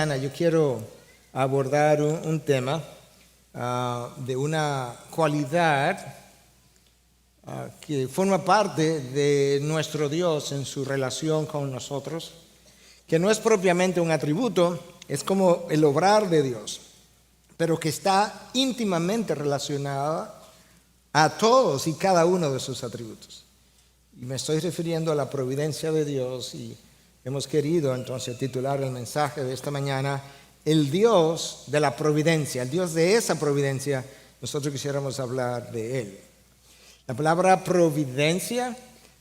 mañana yo quiero abordar un tema de una cualidad que forma parte de nuestro Dios en su relación con nosotros, que no es propiamente un atributo, es como el obrar de Dios, pero que está íntimamente relacionada a todos y cada uno de sus atributos. Y me estoy refiriendo a la providencia de Dios, y hemos querido entonces titular el mensaje de esta mañana, el Dios de la providencia, el Dios de esa providencia. Nosotros quisiéramos hablar de Él. La palabra providencia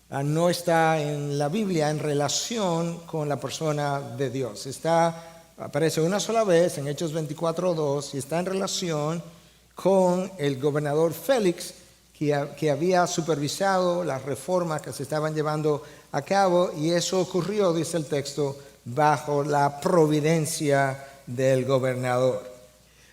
no está en la Biblia en relación con la persona de Dios. Aparece una sola vez en Hechos 24:2 y está en relación con el gobernador Félix, que había supervisado las reformas que se estaban llevando a cabo, y eso ocurrió, dice el texto, bajo la providencia del gobernador.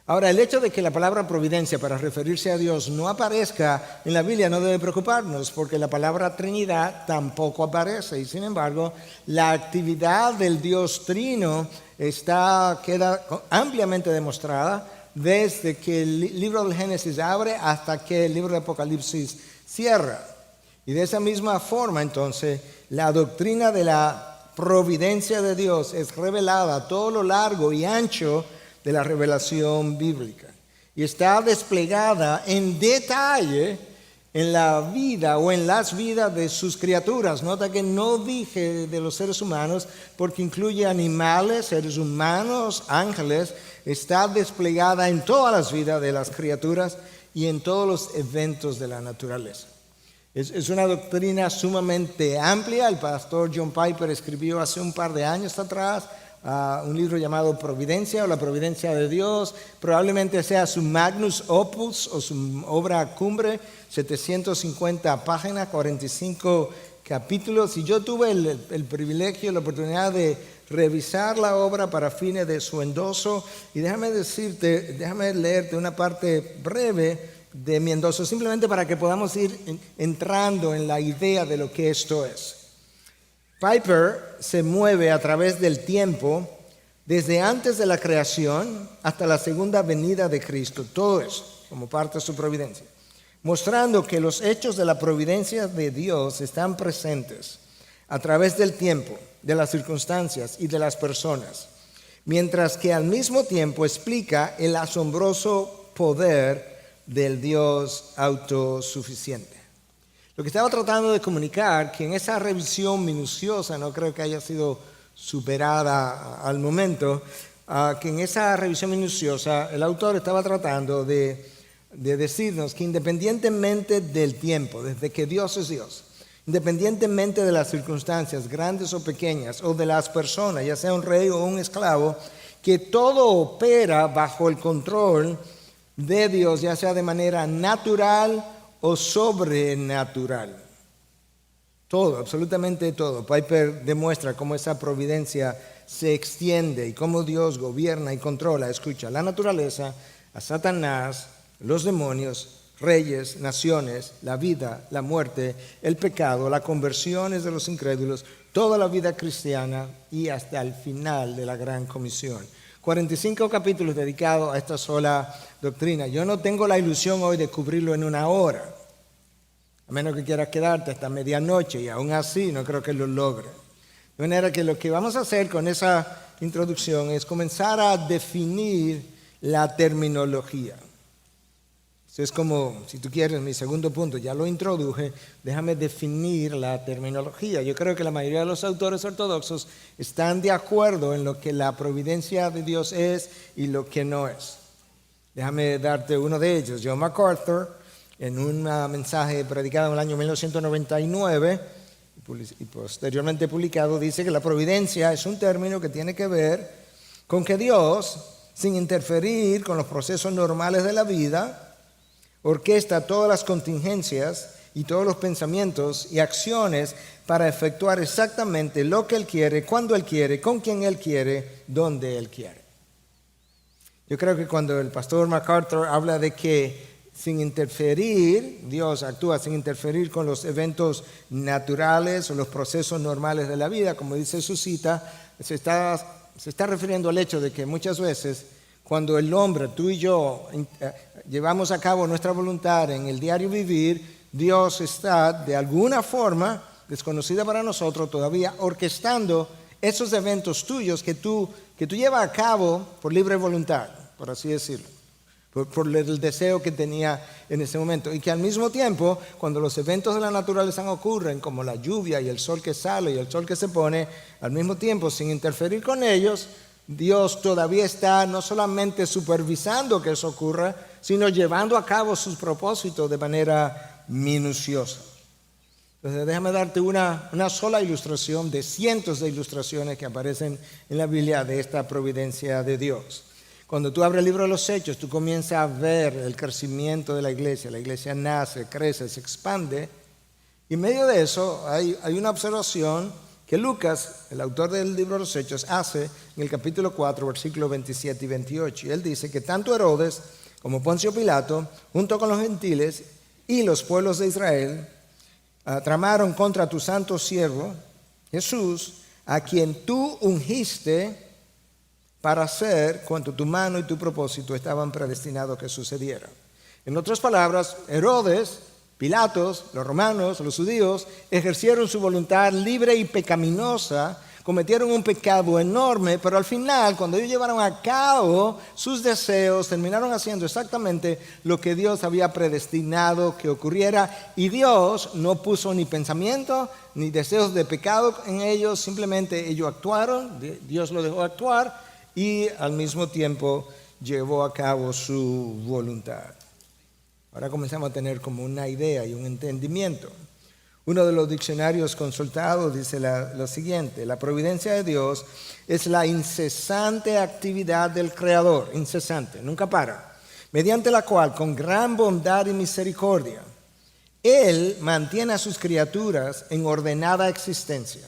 Ahora, el hecho de que la palabra providencia para referirse a Dios no aparezca en la Biblia no debe preocuparnos, porque la palabra Trinidad tampoco aparece, y sin embargo la actividad del Dios Trino queda ampliamente demostrada desde que el libro del Génesis abre hasta que el libro de Apocalipsis cierra. Y de esa misma forma, entonces, la doctrina de la providencia de Dios es revelada a todo lo largo y ancho de la revelación bíblica. Y está desplegada en detalle en la vida o en las vidas de sus criaturas. Nota que no dije de los seres humanos, porque incluye animales, seres humanos, ángeles. Está desplegada en todas las vidas de las criaturas y en todos los eventos de la naturaleza. Es una doctrina sumamente amplia. El pastor John Piper escribió hace un par de años atrás un libro llamado Providencia o la Providencia de Dios. Probablemente sea su magnus opus o su obra cumbre, 750 páginas, 45 capítulos. Y yo tuve el privilegio, la oportunidad de revisar la obra para fines de su endoso. Y déjame leerte una parte breve de mi endoso, simplemente para que podamos ir entrando en la idea de lo que esto es. Piper se mueve a través del tiempo desde antes de la creación hasta la segunda venida de Cristo, todo eso como parte de su providencia, mostrando que los hechos de la providencia de Dios están presentes a través del tiempo, de las circunstancias y de las personas, mientras que al mismo tiempo explica el asombroso poder del Dios autosuficiente. Lo que estaba tratando de comunicar, que en esa revisión minuciosa, no creo que haya sido superada al momento, que en esa revisión minuciosa el autor estaba tratando de decirnos que independientemente del tiempo, desde que Dios es Dios, independientemente de las circunstancias, grandes o pequeñas, o de las personas, ya sea un rey o un esclavo, que todo opera bajo el control de Dios, ya sea de manera natural o sobrenatural. Todo, absolutamente todo. Piper demuestra cómo esa providencia se extiende y cómo Dios gobierna y controla, escucha, la naturaleza, a Satanás, los demonios, reyes, naciones, la vida, la muerte, el pecado, las conversiones de los incrédulos, toda la vida cristiana y hasta el final de la Gran Comisión. 45 capítulos dedicados a esta sola doctrina. Yo no tengo la ilusión hoy de cubrirlo en una hora, a menos que quieras quedarte hasta medianoche, y aún así no creo que lo logre. De manera que lo que vamos a hacer con esa introducción es comenzar a definir la terminología. Eso es como, si tú quieres, mi segundo punto, ya lo introduje, déjame definir la terminología. Yo creo que la mayoría de los autores ortodoxos están de acuerdo en lo que la providencia de Dios es y lo que no es. Déjame darte uno de ellos. John MacArthur, en un mensaje predicado en el año 1999 y posteriormente publicado, dice que la providencia es un término que tiene que ver con que Dios, sin interferir con los procesos normales de la vida, orquesta todas las contingencias y todos los pensamientos y acciones para efectuar exactamente lo que Él quiere, cuando Él quiere, con quien Él quiere, donde Él quiere. Yo creo que cuando el pastor MacArthur habla de que sin interferir, Dios actúa sin interferir con los eventos naturales o los procesos normales de la vida, como dice su cita, se está se está refiriendo al hecho de que muchas veces cuando el hombre, tú y yo, llevamos a cabo nuestra voluntad en el diario vivir, Dios está de alguna forma, desconocida para nosotros, todavía orquestando esos eventos tuyos que tú llevas a cabo por libre voluntad, por así decirlo, por el deseo que tenía en ese momento. Y que al mismo tiempo, cuando los eventos de la naturaleza ocurren, como la lluvia y el sol que sale y el sol que se pone, al mismo tiempo, sin interferir con ellos, Dios todavía está no solamente supervisando que eso ocurra, sino llevando a cabo sus propósitos de manera minuciosa. Entonces, déjame darte una sola ilustración de cientos de ilustraciones que aparecen en la Biblia de esta providencia de Dios. Cuando tú abres el libro de los Hechos, tú comienzas a ver el crecimiento de la iglesia nace, crece, se expande. Y en medio de eso hay una observación que Lucas, el autor del libro de los Hechos, hace en el capítulo 4, versículos 27 y 28. Y él dice que tanto Herodes como Poncio Pilato, junto con los gentiles y los pueblos de Israel, tramaron contra tu santo siervo, Jesús, a quien tú ungiste para hacer cuanto tu mano y tu propósito estaban predestinados que sucediera. En otras palabras, Herodes, Pilatos, los romanos, los judíos, ejercieron su voluntad libre y pecaminosa, cometieron un pecado enorme, pero al final, cuando ellos llevaron a cabo sus deseos, terminaron haciendo exactamente lo que Dios había predestinado que ocurriera, y Dios no puso ni pensamiento ni deseos de pecado en ellos, simplemente ellos actuaron, Dios lo dejó actuar y al mismo tiempo llevó a cabo su voluntad. Ahora comenzamos a tener como una idea y un entendimiento. Uno de los diccionarios consultados dice lo siguiente: la providencia de Dios es la incesante actividad del Creador, incesante, nunca para, mediante la cual con gran bondad y misericordia Él mantiene a sus criaturas en ordenada existencia.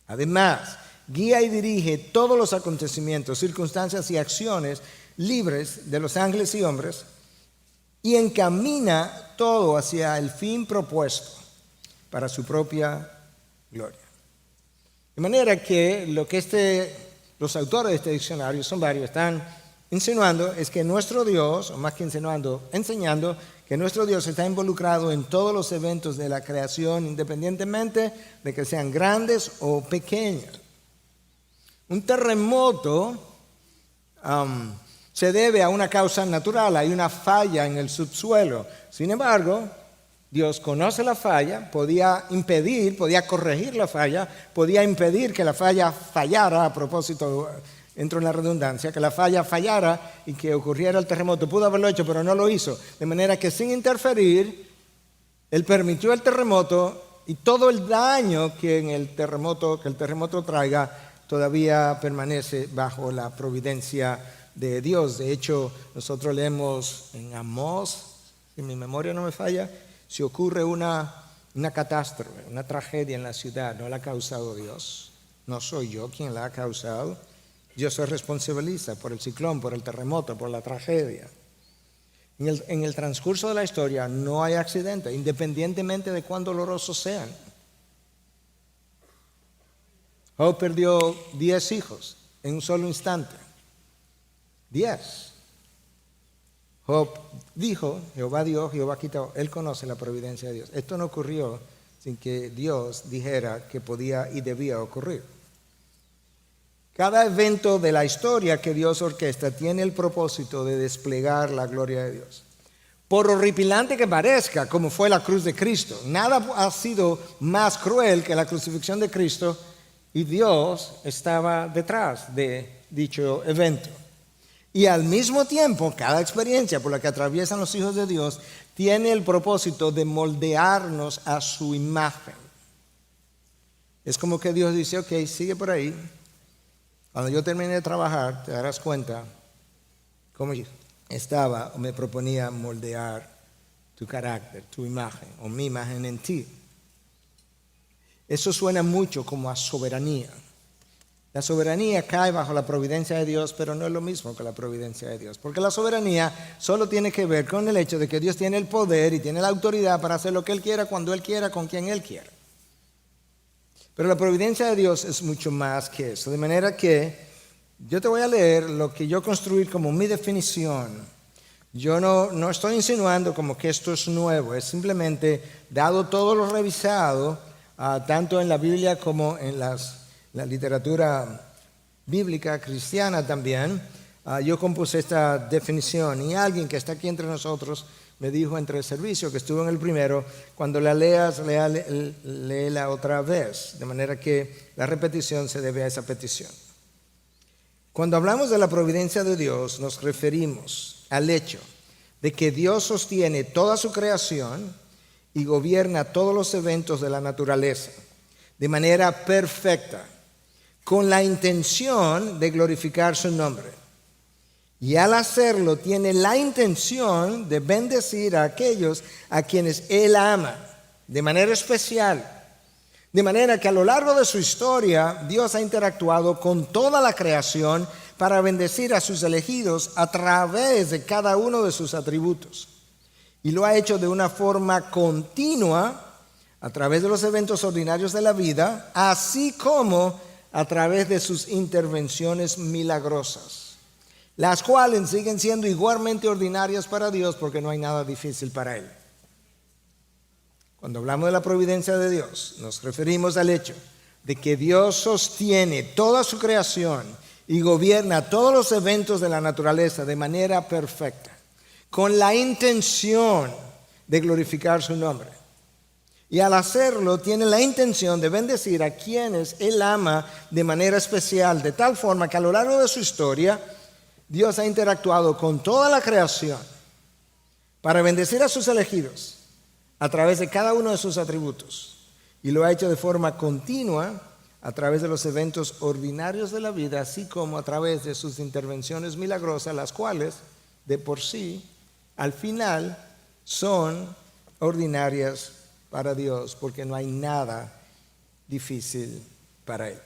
Además, guía y dirige todos los acontecimientos, circunstancias y acciones libres de los ángeles y hombres, y encamina todo hacia el fin propuesto para su propia gloria. De manera que lo que los autores de este diccionario, son varios, están insinuando es que nuestro Dios, o más que insinuando, enseñando que nuestro Dios está involucrado en todos los eventos de la creación, independientemente de que sean grandes o pequeños. Un terremoto se debe a una causa natural, hay una falla en el subsuelo. Sin embargo, Dios conoce la falla, podía corregir la falla, podía impedir que la falla fallara, a propósito, entro en la redundancia, que la falla fallara y que ocurriera el terremoto. Pudo haberlo hecho, pero no lo hizo. De manera que sin interferir, Él permitió el terremoto y todo el daño que el terremoto traiga todavía permanece bajo la providencia de Dios. De hecho, nosotros leemos en Amós, si mi memoria no me falla, si ocurre una catástrofe, una tragedia en la ciudad, no la ha causado Dios, no soy yo quien la ha causado, Dios se responsabiliza por el ciclón, por el terremoto, por la tragedia. En el transcurso de la historia no hay accidentes, independientemente de cuán dolorosos sean. Job perdió 10 hijos en un solo instante. 10. Job dijo, Jehová dio, Jehová quitó. Él conoce la providencia de Dios. Esto no ocurrió sin que Dios dijera que podía y debía ocurrir. Cada evento de la historia que Dios orquesta tiene el propósito de desplegar la gloria de Dios. Por horripilante que parezca, como fue la cruz de Cristo, nada ha sido más cruel que la crucifixión de Cristo, y Dios estaba detrás de dicho evento. Y al mismo tiempo, cada experiencia por la que atraviesan los hijos de Dios tiene el propósito de moldearnos a su imagen. Es como que Dios dice, ok, sigue por ahí. Cuando yo termine de trabajar, te darás cuenta cómo yo estaba o me proponía moldear tu carácter, tu imagen o mi imagen en ti. Eso suena mucho como a soberanía. La soberanía cae bajo la providencia de Dios, pero no es lo mismo que la providencia de Dios. Porque la soberanía solo tiene que ver con el hecho de que Dios tiene el poder y tiene la autoridad para hacer lo que Él quiera, cuando Él quiera, con quien Él quiera. Pero la providencia de Dios es mucho más que eso. De manera que Yo te voy a leer lo que yo construí como mi definición. Yo no estoy insinuando como que esto es nuevo, es simplemente, dado todo lo revisado, tanto en la Biblia como en la literatura bíblica cristiana también, yo compuse esta definición. Y alguien que está aquí entre nosotros me dijo entre el servicio, que estuvo en el primero, cuando la leas, léela otra vez, de manera que la repetición se debe a esa petición. Cuando hablamos de la providencia de Dios, nos referimos al hecho de que Dios sostiene toda su creación y gobierna todos los eventos de la naturaleza de manera perfecta, con la intención de glorificar su nombre. Y al hacerlo tiene la intención de bendecir a aquellos a quienes Él ama de manera especial. De manera que a lo largo de su historia, Dios ha interactuado con toda la creación para bendecir a sus elegidos a través de cada uno de sus atributos. Y lo ha hecho de una forma continua a través de los eventos ordinarios de la vida, así como a través de sus intervenciones milagrosas, las cuales siguen siendo igualmente ordinarias para Dios porque no hay nada difícil para Él. Cuando hablamos de la providencia de Dios, nos referimos al hecho de que Dios sostiene toda su creación y gobierna todos los eventos de la naturaleza de manera perfecta, con la intención de glorificar su nombre. Y al hacerlo, tiene la intención de bendecir a quienes Él ama de manera especial, de tal forma que a lo largo de su historia, Dios ha interactuado con toda la creación para bendecir a sus elegidos a través de cada uno de sus atributos. Y lo ha hecho de forma continua a través de los eventos ordinarios de la vida, así como a través de sus intervenciones milagrosas, las cuales de por sí, al final, son ordinarias para Dios, porque no hay nada difícil para Él.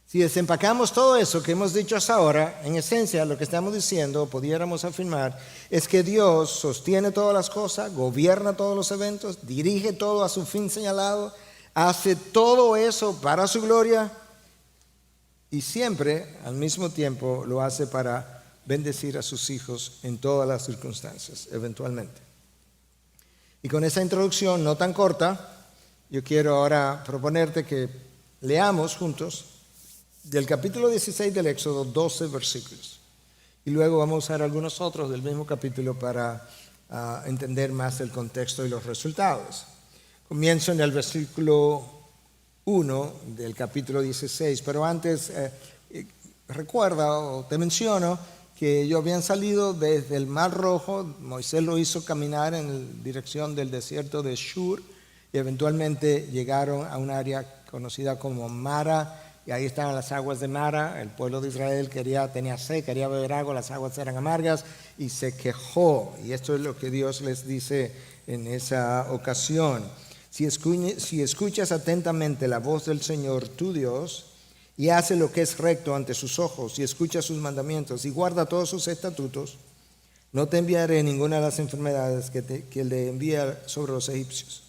Si desempacamos todo eso que hemos dicho hasta ahora, en esencia lo que estamos diciendo, pudiéramos afirmar, es que Dios sostiene todas las cosas, gobierna todos los eventos, dirige todo a su fin señalado, hace todo eso para su gloria y siempre, al mismo tiempo, lo hace para bendecir a sus hijos en todas las circunstancias, eventualmente. Y con esa introducción no tan corta, yo quiero ahora proponerte que leamos juntos del capítulo 16 del Éxodo 12 versículos. Y luego vamos a usar algunos otros del mismo capítulo para entender más el contexto y los resultados. Comienzo en el versículo 1 del capítulo 16, pero antes recuerda o te menciono que ellos habían salido desde el Mar Rojo. Moisés lo hizo caminar en dirección del desierto de Shur y eventualmente llegaron a un área conocida como Mara. Y ahí estaban las aguas de Mara. El pueblo de Israel tenía sed, quería beber agua, las aguas eran amargas y se quejó. Y esto es lo que Dios les dice en esa ocasión. Si escuchas atentamente la voz del Señor tu Dios y hace lo que es recto ante sus ojos y escucha sus mandamientos y guarda todos sus estatutos, no te enviaré ninguna de las enfermedades que le envía sobre los egipcios,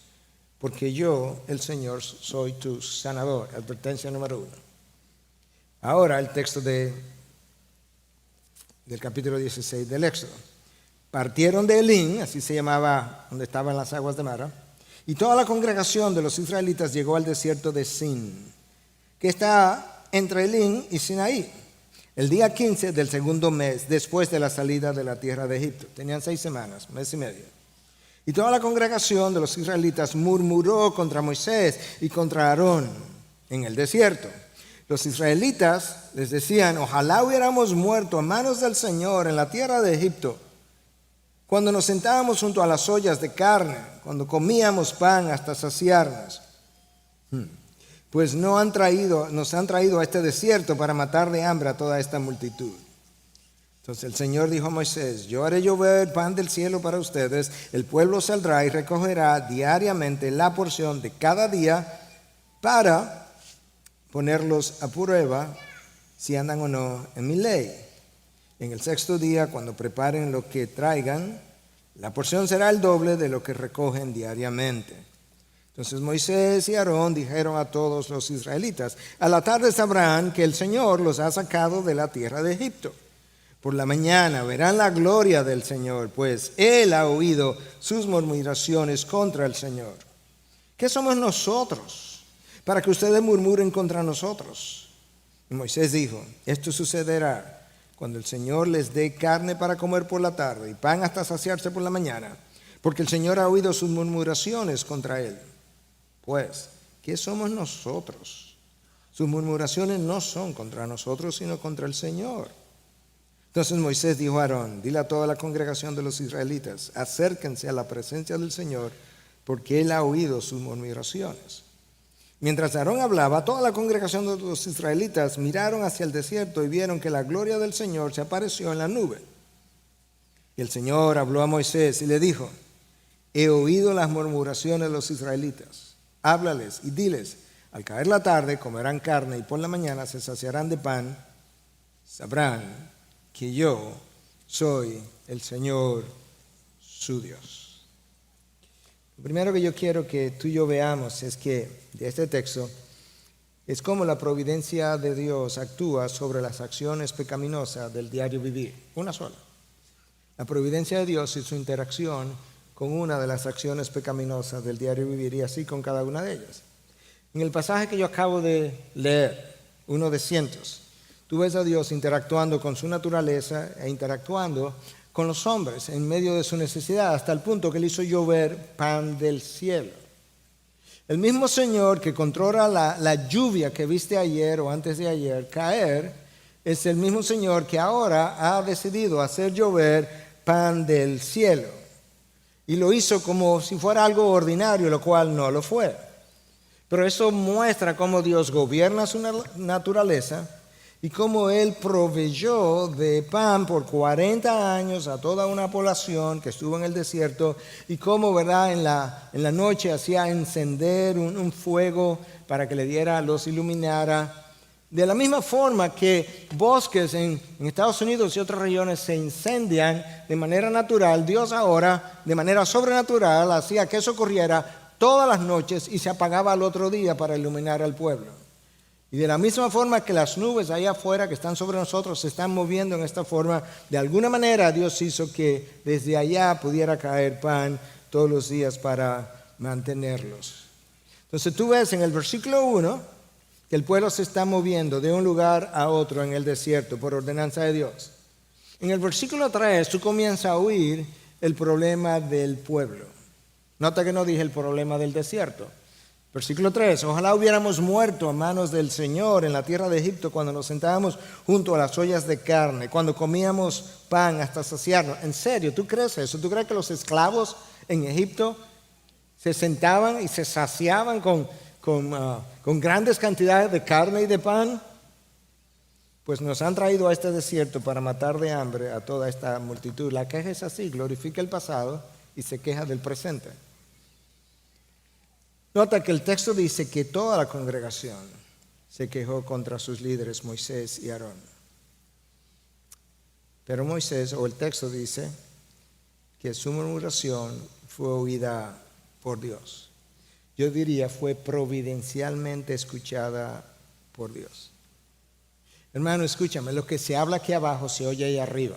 porque yo, el Señor, soy tu sanador. Advertencia número 1. Ahora el texto del capítulo 16 del Éxodo. Partieron de Elín, así se llamaba donde estaban las aguas de Mara, y toda la congregación de los israelitas llegó al desierto de Sin, que está entre Elín y Sinaí, el día 15 del segundo mes después de la salida de la tierra de Egipto. Tenían 6 semanas, mes y medio. Y toda la congregación de los israelitas murmuró contra Moisés y contra Aarón en el desierto. Los israelitas les decían: ojalá hubiéramos muerto a manos del Señor en la tierra de Egipto, cuando nos sentábamos junto a las ollas de carne, cuando comíamos pan hasta saciarnos. Pues nos han traído a este desierto para matar de hambre a toda esta multitud. Entonces el Señor dijo a Moisés: yo haré llover pan del cielo para ustedes, el pueblo saldrá y recogerá diariamente la porción de cada día para ponerlos a prueba si andan o no en mi ley. En el 6º día, cuando preparen lo que traigan, la porción será el doble de lo que recogen diariamente. Entonces Moisés y Aarón dijeron a todos los israelitas: a la tarde sabrán que el Señor los ha sacado de la tierra de Egipto. Por la mañana verán la gloria del Señor, pues Él ha oído sus murmuraciones contra el Señor. ¿Qué somos nosotros para que ustedes murmuren contra nosotros? Y Moisés dijo: esto sucederá cuando el Señor les dé carne para comer por la tarde y pan hasta saciarse por la mañana, porque el Señor ha oído sus murmuraciones contra Él. Pues, ¿qué somos nosotros? Sus murmuraciones no son contra nosotros, sino contra el Señor. Entonces Moisés dijo a Aarón: dile a toda la congregación de los israelitas, acérquense a la presencia del Señor, porque Él ha oído sus murmuraciones. Mientras Aarón hablaba, toda la congregación de los israelitas miraron hacia el desierto y vieron que la gloria del Señor se apareció en la nube. Y el Señor habló a Moisés y le dijo: he oído las murmuraciones de los israelitas. Háblales y diles: al caer la tarde comerán carne y por la mañana se saciarán de pan. Sabrán que yo soy el Señor su Dios. Lo primero que yo quiero que tú y yo veamos es que de este texto es cómo la providencia de Dios actúa sobre las acciones pecaminosas del diario vivir. Una sola. La providencia de Dios y su interacción con una de las acciones pecaminosas del diario vivir, y así con cada una de ellas. En el pasaje que yo acabo de leer, uno de cientos, tú ves a Dios interactuando con su naturaleza e interactuando con los hombres en medio de su necesidad, hasta el punto que Él hizo llover pan del cielo. El mismo Señor que controla la lluvia que viste ayer o antes de ayer caer, es el mismo Señor que ahora ha decidido hacer llover pan del cielo. Y lo hizo como si fuera algo ordinario, lo cual no lo fue. Pero eso muestra cómo Dios gobierna su naturaleza y cómo Él proveyó de pan por 40 años a toda una población que estuvo en el desierto, y cómo, ¿verdad?, en la noche hacía encender un fuego para que los iluminara. De la misma forma que bosques en Estados Unidos y otras regiones se incendian de manera natural, Dios ahora, de manera sobrenatural, hacía que eso ocurriera todas las noches y se apagaba al otro día para iluminar al pueblo. Y de la misma forma que las nubes allá afuera que están sobre nosotros se están moviendo en esta forma, de alguna manera Dios hizo que desde allá pudiera caer pan todos los días para mantenerlos. Entonces tú ves en el versículo 1 que el pueblo se está moviendo de un lugar a otro en el desierto por ordenanza de Dios. En el versículo 3 tú comienzas a oír el problema del pueblo. Nota que no dije el problema del desierto. Versículo 3: ojalá hubiéramos muerto a manos del Señor en la tierra de Egipto, cuando nos sentábamos junto a las ollas de carne, cuando comíamos pan hasta saciarnos. ¿En serio? ¿Tú crees eso? ¿Tú crees que los esclavos en Egipto se sentaban y se saciaban con grandes cantidades de carne y de pan? Pues nos han traído a este desierto para matar de hambre a toda esta multitud. La queja es así: glorifica el pasado y se queja del presente. Nota que el texto dice que toda la congregación se quejó contra sus líderes, Moisés y Aarón. Pero Moisés, o el texto dice, que su murmuración fue oída por Dios. Yo diría, fue providencialmente escuchada por Dios. Hermano, escúchame, lo que se habla aquí abajo se oye ahí arriba.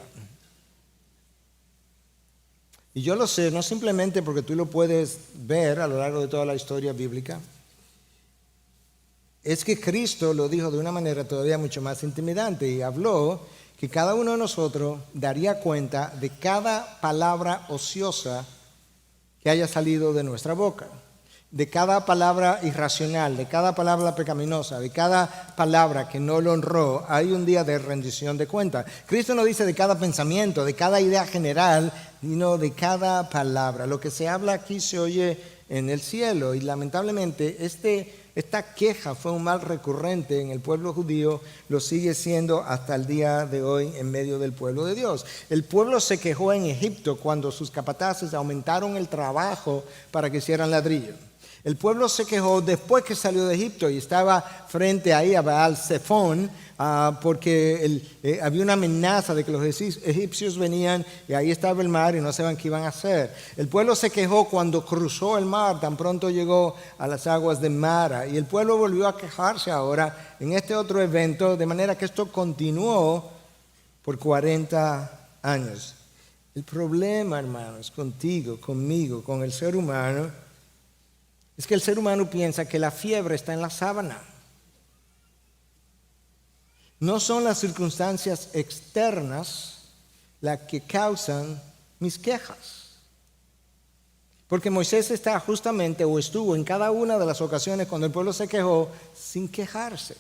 Y yo lo sé, no simplemente porque tú lo puedes ver a lo largo de toda la historia bíblica. Es que Cristo lo dijo de una manera todavía mucho más intimidante y habló que cada uno de nosotros daría cuenta de cada palabra ociosa que haya salido de nuestra boca, de cada palabra irracional, de cada palabra pecaminosa, de cada palabra que no lo honró. Hay un día de rendición de cuentas. Cristo no dice de cada pensamiento, de cada idea general, sino de cada palabra. Lo que se habla aquí se oye en el cielo, y lamentablemente esta queja fue un mal recurrente en el pueblo judío, lo sigue siendo hasta el día de hoy en medio del pueblo de Dios. El pueblo se quejó en Egipto cuando sus capataces aumentaron el trabajo para que hicieran ladrillo. El pueblo se quejó después que salió de Egipto y estaba frente ahí a Baal Zephón, porque había una amenaza de que los egipcios venían y ahí estaba el mar y no sabían qué iban a hacer. El pueblo se quejó cuando cruzó el mar, tan pronto llegó a las aguas de Mara, y el pueblo volvió a quejarse ahora en este otro evento, de manera que esto continuó por 40 años. El problema, hermanos, contigo, conmigo, con el ser humano, es que el ser humano piensa que la fiebre está en la sábana. No son las circunstancias externas las que causan mis quejas. Porque Moisés está justamente, o estuvo en cada una de las ocasiones cuando el pueblo se quejó, sin quejarse.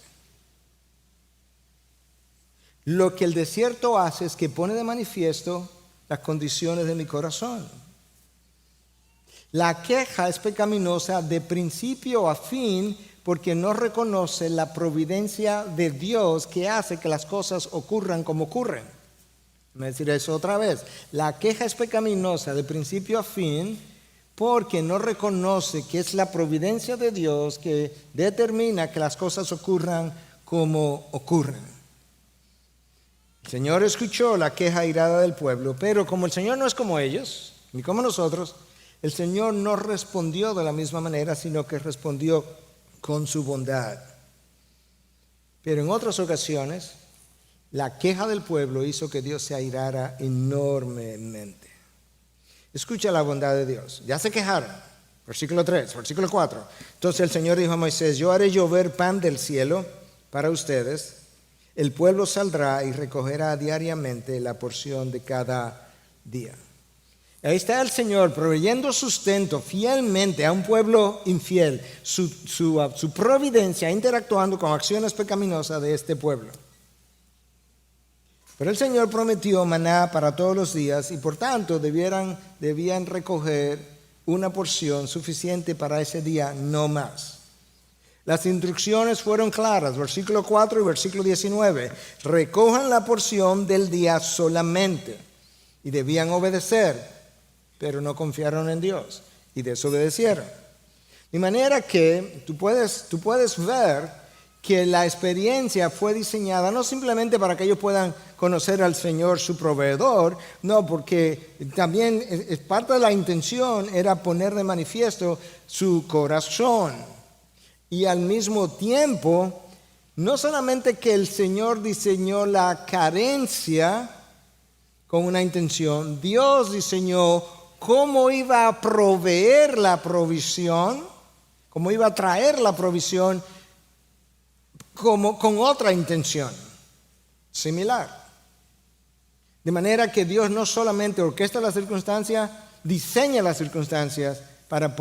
Lo que el desierto hace es que pone de manifiesto las condiciones de mi corazón. La queja es pecaminosa de principio a fin porque no reconoce la providencia de Dios que hace que las cosas ocurran como ocurren. Voy a decir eso otra vez. La queja es pecaminosa de principio a fin porque no reconoce que es la providencia de Dios que determina que las cosas ocurran como ocurren. El Señor escuchó la queja airada del pueblo, pero como el Señor no es como ellos, ni como nosotros, el Señor no respondió de la misma manera, sino que respondió con su bondad. Pero en otras ocasiones, la queja del pueblo hizo que Dios se airara enormemente. Escucha la bondad de Dios. Ya se quejaron. Versículo 3, versículo 4. Entonces el Señor dijo a Moisés: yo haré llover pan del cielo para ustedes. El pueblo saldrá y recogerá diariamente la porción de cada día. Ahí está el Señor proveyendo sustento fielmente a un pueblo infiel, su providencia interactuando con acciones pecaminosas de este pueblo. Pero el Señor prometió maná para todos los días y por tanto debían recoger una porción suficiente para ese día, no más. Las instrucciones fueron claras, versículo 4 y versículo 19. Recojan la porción del día solamente y debían obedecer. Pero no confiaron en Dios y desobedecieron. De manera que tú puedes ver que la experiencia fue diseñada no simplemente para que ellos puedan conocer al Señor su proveedor, no, porque también es parte de la intención era poner de manifiesto su corazón. Y al mismo tiempo, no solamente que el Señor diseñó la carencia con una intención, Dios diseñó cómo iba a proveer la provisión, cómo iba a traer la provisión con otra intención similar. De manera que Dios no solamente orquesta las circunstancias, diseña las circunstancias para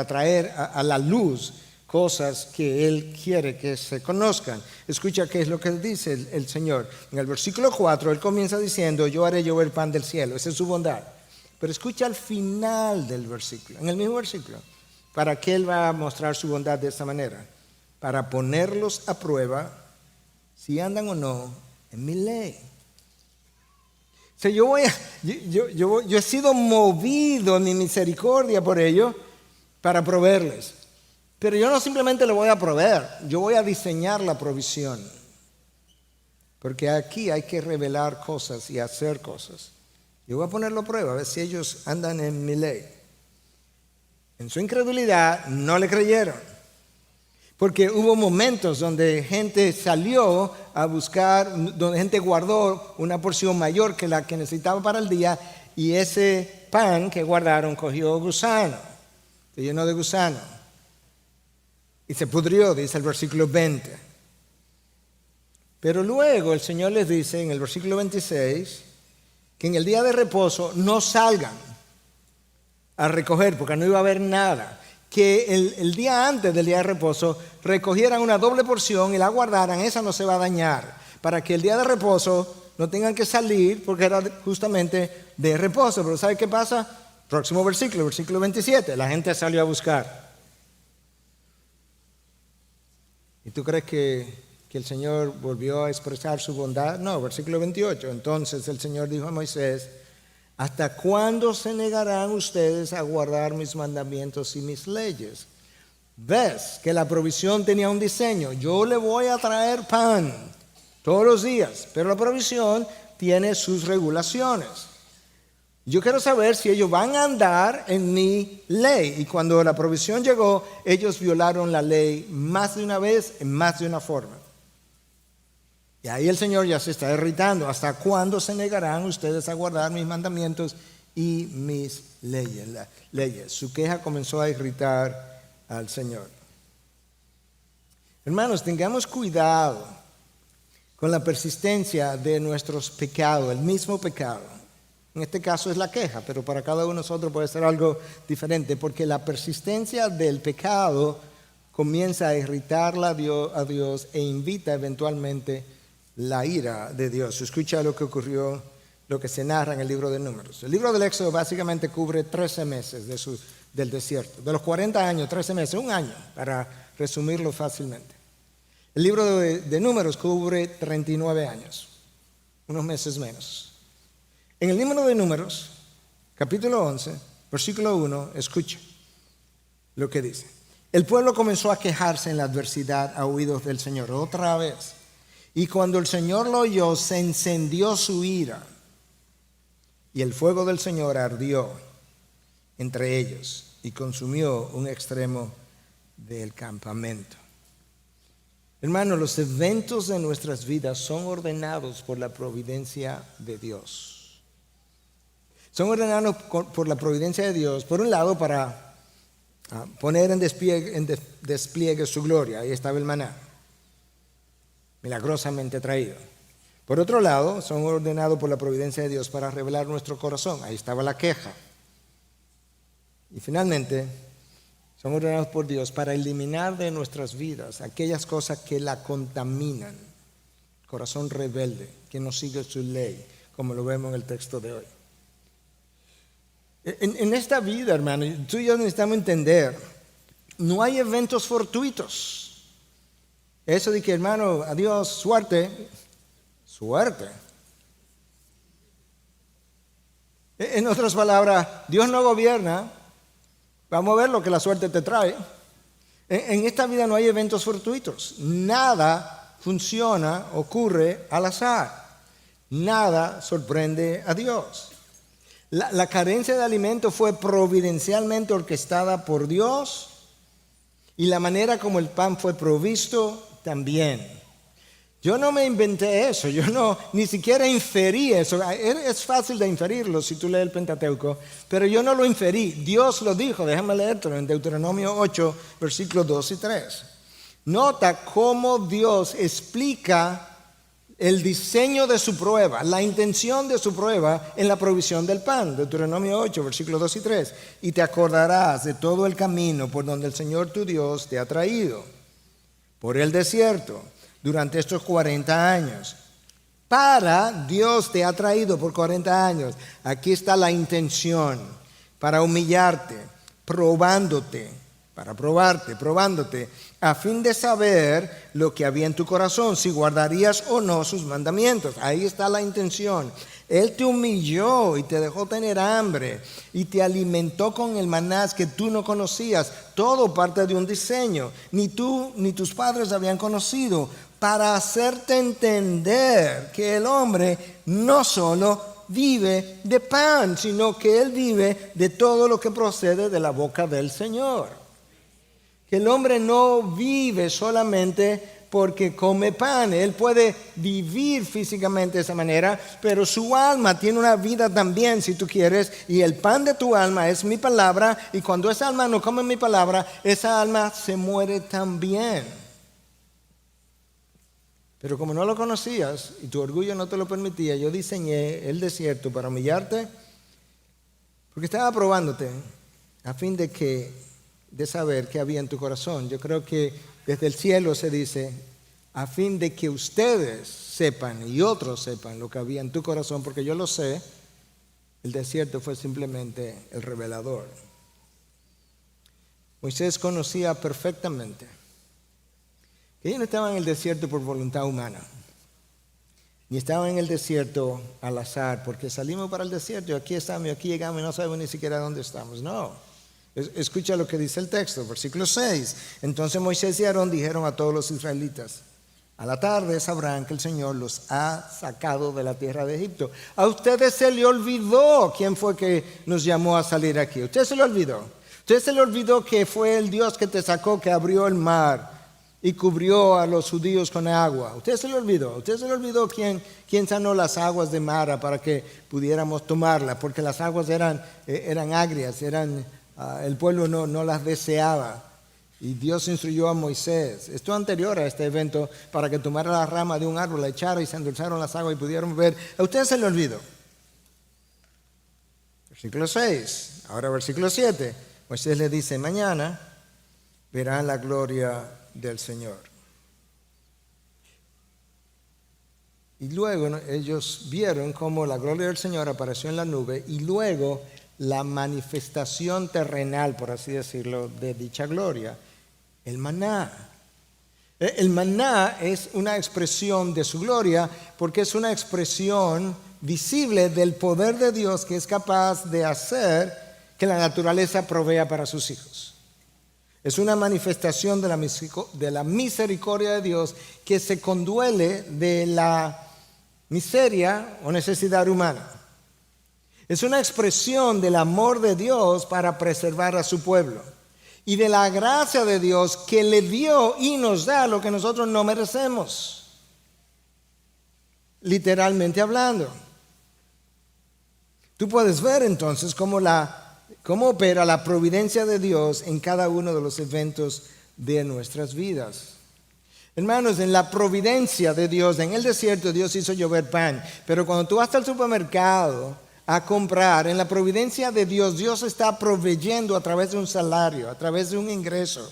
traer a la luz cosas que Él quiere que se conozcan. Escucha qué es lo que dice el Señor. En el versículo 4, Él comienza diciendo: yo haré llover pan del cielo. Esa es su bondad. Pero escucha al final del versículo, en el mismo versículo, para que Él va a mostrar su bondad de esta manera, para ponerlos a prueba si andan o no en mi ley. O sea, yo he sido movido en mi misericordia por ello para proveerles. Pero yo no simplemente lo voy a proveer, yo voy a diseñar la provisión. Porque aquí hay que revelar cosas y hacer cosas. Yo voy a ponerlo a prueba, a ver si ellos andan en mi ley. En su incredulidad no le creyeron. Porque hubo momentos donde gente salió a buscar, donde gente guardó una porción mayor que la que necesitaba para el día, y ese pan que guardaron cogió gusano, se llenó de gusano. Y se pudrió, dice el versículo 20. Pero luego el Señor les dice en el versículo 26 que en el día de reposo no salgan a recoger porque no iba a haber nada. Que el día antes del día de reposo recogieran una doble porción y la guardaran, esa no se va a dañar. Para que el día de reposo no tengan que salir porque era justamente de reposo. Pero ¿sabe qué pasa? Próximo versículo 27. La gente salió a buscar. ¿Y tú crees que el Señor volvió a expresar su bondad? No, versículo 28. Entonces el Señor dijo a Moisés: ¿hasta cuándo se negarán ustedes a guardar mis mandamientos y mis leyes? ves que la provisión tenía un diseño. Yo le voy a traer pan todos los días, pero la provisión tiene sus regulaciones. Yo quiero saber si ellos van a andar en mi ley. Y cuando la provisión llegó, ellos violaron la ley más de una vez, en más de una forma. Y ahí el Señor ya se está irritando. ¿Hasta cuándo se negarán ustedes a guardar mis mandamientos y mis leyes? Su queja comenzó a irritar al Señor. Hermanos, tengamos cuidado con la persistencia de nuestros pecados, el mismo pecado. En este caso es la queja, pero para cada uno de nosotros puede ser algo diferente, porque la persistencia del pecado comienza a irritarla a Dios e invita eventualmente la ira de Dios. Escucha lo que ocurrió, lo que se narra en el libro de Números. El libro del Éxodo básicamente cubre 13 meses del desierto. De los 40 años, 13 meses, un año, para resumirlo fácilmente. El libro de Números cubre 39 años, unos meses menos. En el libro de Números, capítulo 11, versículo 1, escucha lo que dice. El pueblo comenzó a quejarse en la adversidad a oídos del Señor otra vez. Y cuando el Señor lo oyó, se encendió su ira. Y el fuego del Señor ardió entre ellos y consumió un extremo del campamento. Hermanos, los eventos de nuestras vidas son ordenados por la providencia de Dios. Son ordenados por la providencia de Dios, por un lado, para poner en despliegue su gloria. Ahí estaba el maná, milagrosamente traído. Por otro lado, son ordenados por la providencia de Dios para revelar nuestro corazón. Ahí estaba la queja. Y finalmente, son ordenados por Dios para eliminar de nuestras vidas aquellas cosas que la contaminan. Corazón rebelde, que no sigue su ley, como lo vemos en el texto de hoy. En esta vida, hermano, tú y yo necesitamos entender, no hay eventos fortuitos. Eso de que, hermano, adiós, suerte. En otras palabras, Dios no gobierna. Vamos a ver lo que la suerte te trae. En esta vida no hay eventos fortuitos. Nada funciona, ocurre al azar. Nada sorprende a Dios. La carencia de alimento fue providencialmente orquestada por Dios y la manera como el pan fue provisto también. Yo no me inventé eso, ni siquiera inferí eso. Es fácil de inferirlo si tú lees el Pentateuco, pero yo no lo inferí. Dios lo dijo, déjame leértelo en Deuteronomio 8, versículos 2 y 3. Nota cómo Dios explica el diseño de su prueba, la intención de su prueba en la provisión del pan. Deuteronomio 8, versículos 2 y 3. Y te acordarás de todo el camino por donde el Señor tu Dios te ha traído, por el desierto, durante estos 40 años. Dios te ha traído por 40 años. Aquí está la intención, para humillarte, probándote, a fin de saber lo que había en tu corazón, si guardarías o no sus mandamientos. Ahí está la intención. Él te humilló y te dejó tener hambre y te alimentó con el maná que tú no conocías. Todo parte de un diseño. Ni tú ni tus padres habían conocido, para hacerte entender que el hombre no solo vive de pan, sino que él vive de todo lo que procede de la boca del Señor. Que el hombre no vive solamente porque come pan. Él puede vivir físicamente de esa manera, pero su alma tiene una vida también, si tú quieres, y el pan de tu alma es mi palabra, y cuando esa alma no come mi palabra, esa alma se muere también. Pero como no lo conocías y tu orgullo no te lo permitía, yo diseñé el desierto para humillarte, porque estaba probándote a fin de saber qué había en tu corazón. Yo creo que desde el cielo se dice, a fin de que ustedes sepan y otros sepan lo que había en tu corazón, porque yo lo sé. El desierto fue simplemente el revelador. Moisés conocía perfectamente que ellos no estaban en el desierto por voluntad humana, ni estaban en el desierto al azar, porque salimos para el desierto y aquí estamos y aquí llegamos y no sabemos ni siquiera dónde estamos. No, Escucha lo que dice el texto, versículo 6. Entonces Moisés y Aarón dijeron a todos los israelitas: a la tarde sabrán que el Señor los ha sacado de la tierra de Egipto. A ustedes se le olvidó quién fue que nos llamó a salir aquí. Usted se le olvidó. Usted se le olvidó que fue el Dios que te sacó, que abrió el mar y cubrió a los judíos con agua. Usted se le olvidó. Usted se le olvidó quién sanó las aguas de Mara para que pudiéramos tomarlas, porque las aguas eran agrias, el pueblo no las deseaba. Y Dios instruyó a Moisés, esto anterior a este evento, para que tomara la rama de un árbol, la echara y se endulzaron las aguas y pudieron beber. A ustedes se le olvidó. Versículo 6, ahora versículo 7. Moisés le dice: mañana verán la gloria del Señor. Y luego, ¿no?, ellos vieron cómo la gloria del Señor apareció en la nube y luego la manifestación terrenal, por así decirlo, de dicha gloria, el maná. El maná es una expresión de su gloria porque es una expresión visible del poder de Dios que es capaz de hacer que la naturaleza provea para sus hijos. Es una manifestación de la misericordia de Dios que se conduele de la miseria o necesidad humana. Es una expresión del amor de Dios para preservar a su pueblo y de la gracia de Dios que le dio y nos da lo que nosotros no merecemos, literalmente hablando. Tú puedes ver entonces cómo opera la providencia de Dios en cada uno de los eventos de nuestras vidas. Hermanos, en la providencia de Dios, en el desierto Dios hizo llover pan, pero cuando tú vas al supermercado a comprar, en la providencia de Dios, Dios está proveyendo a través de un salario, a través de un ingreso,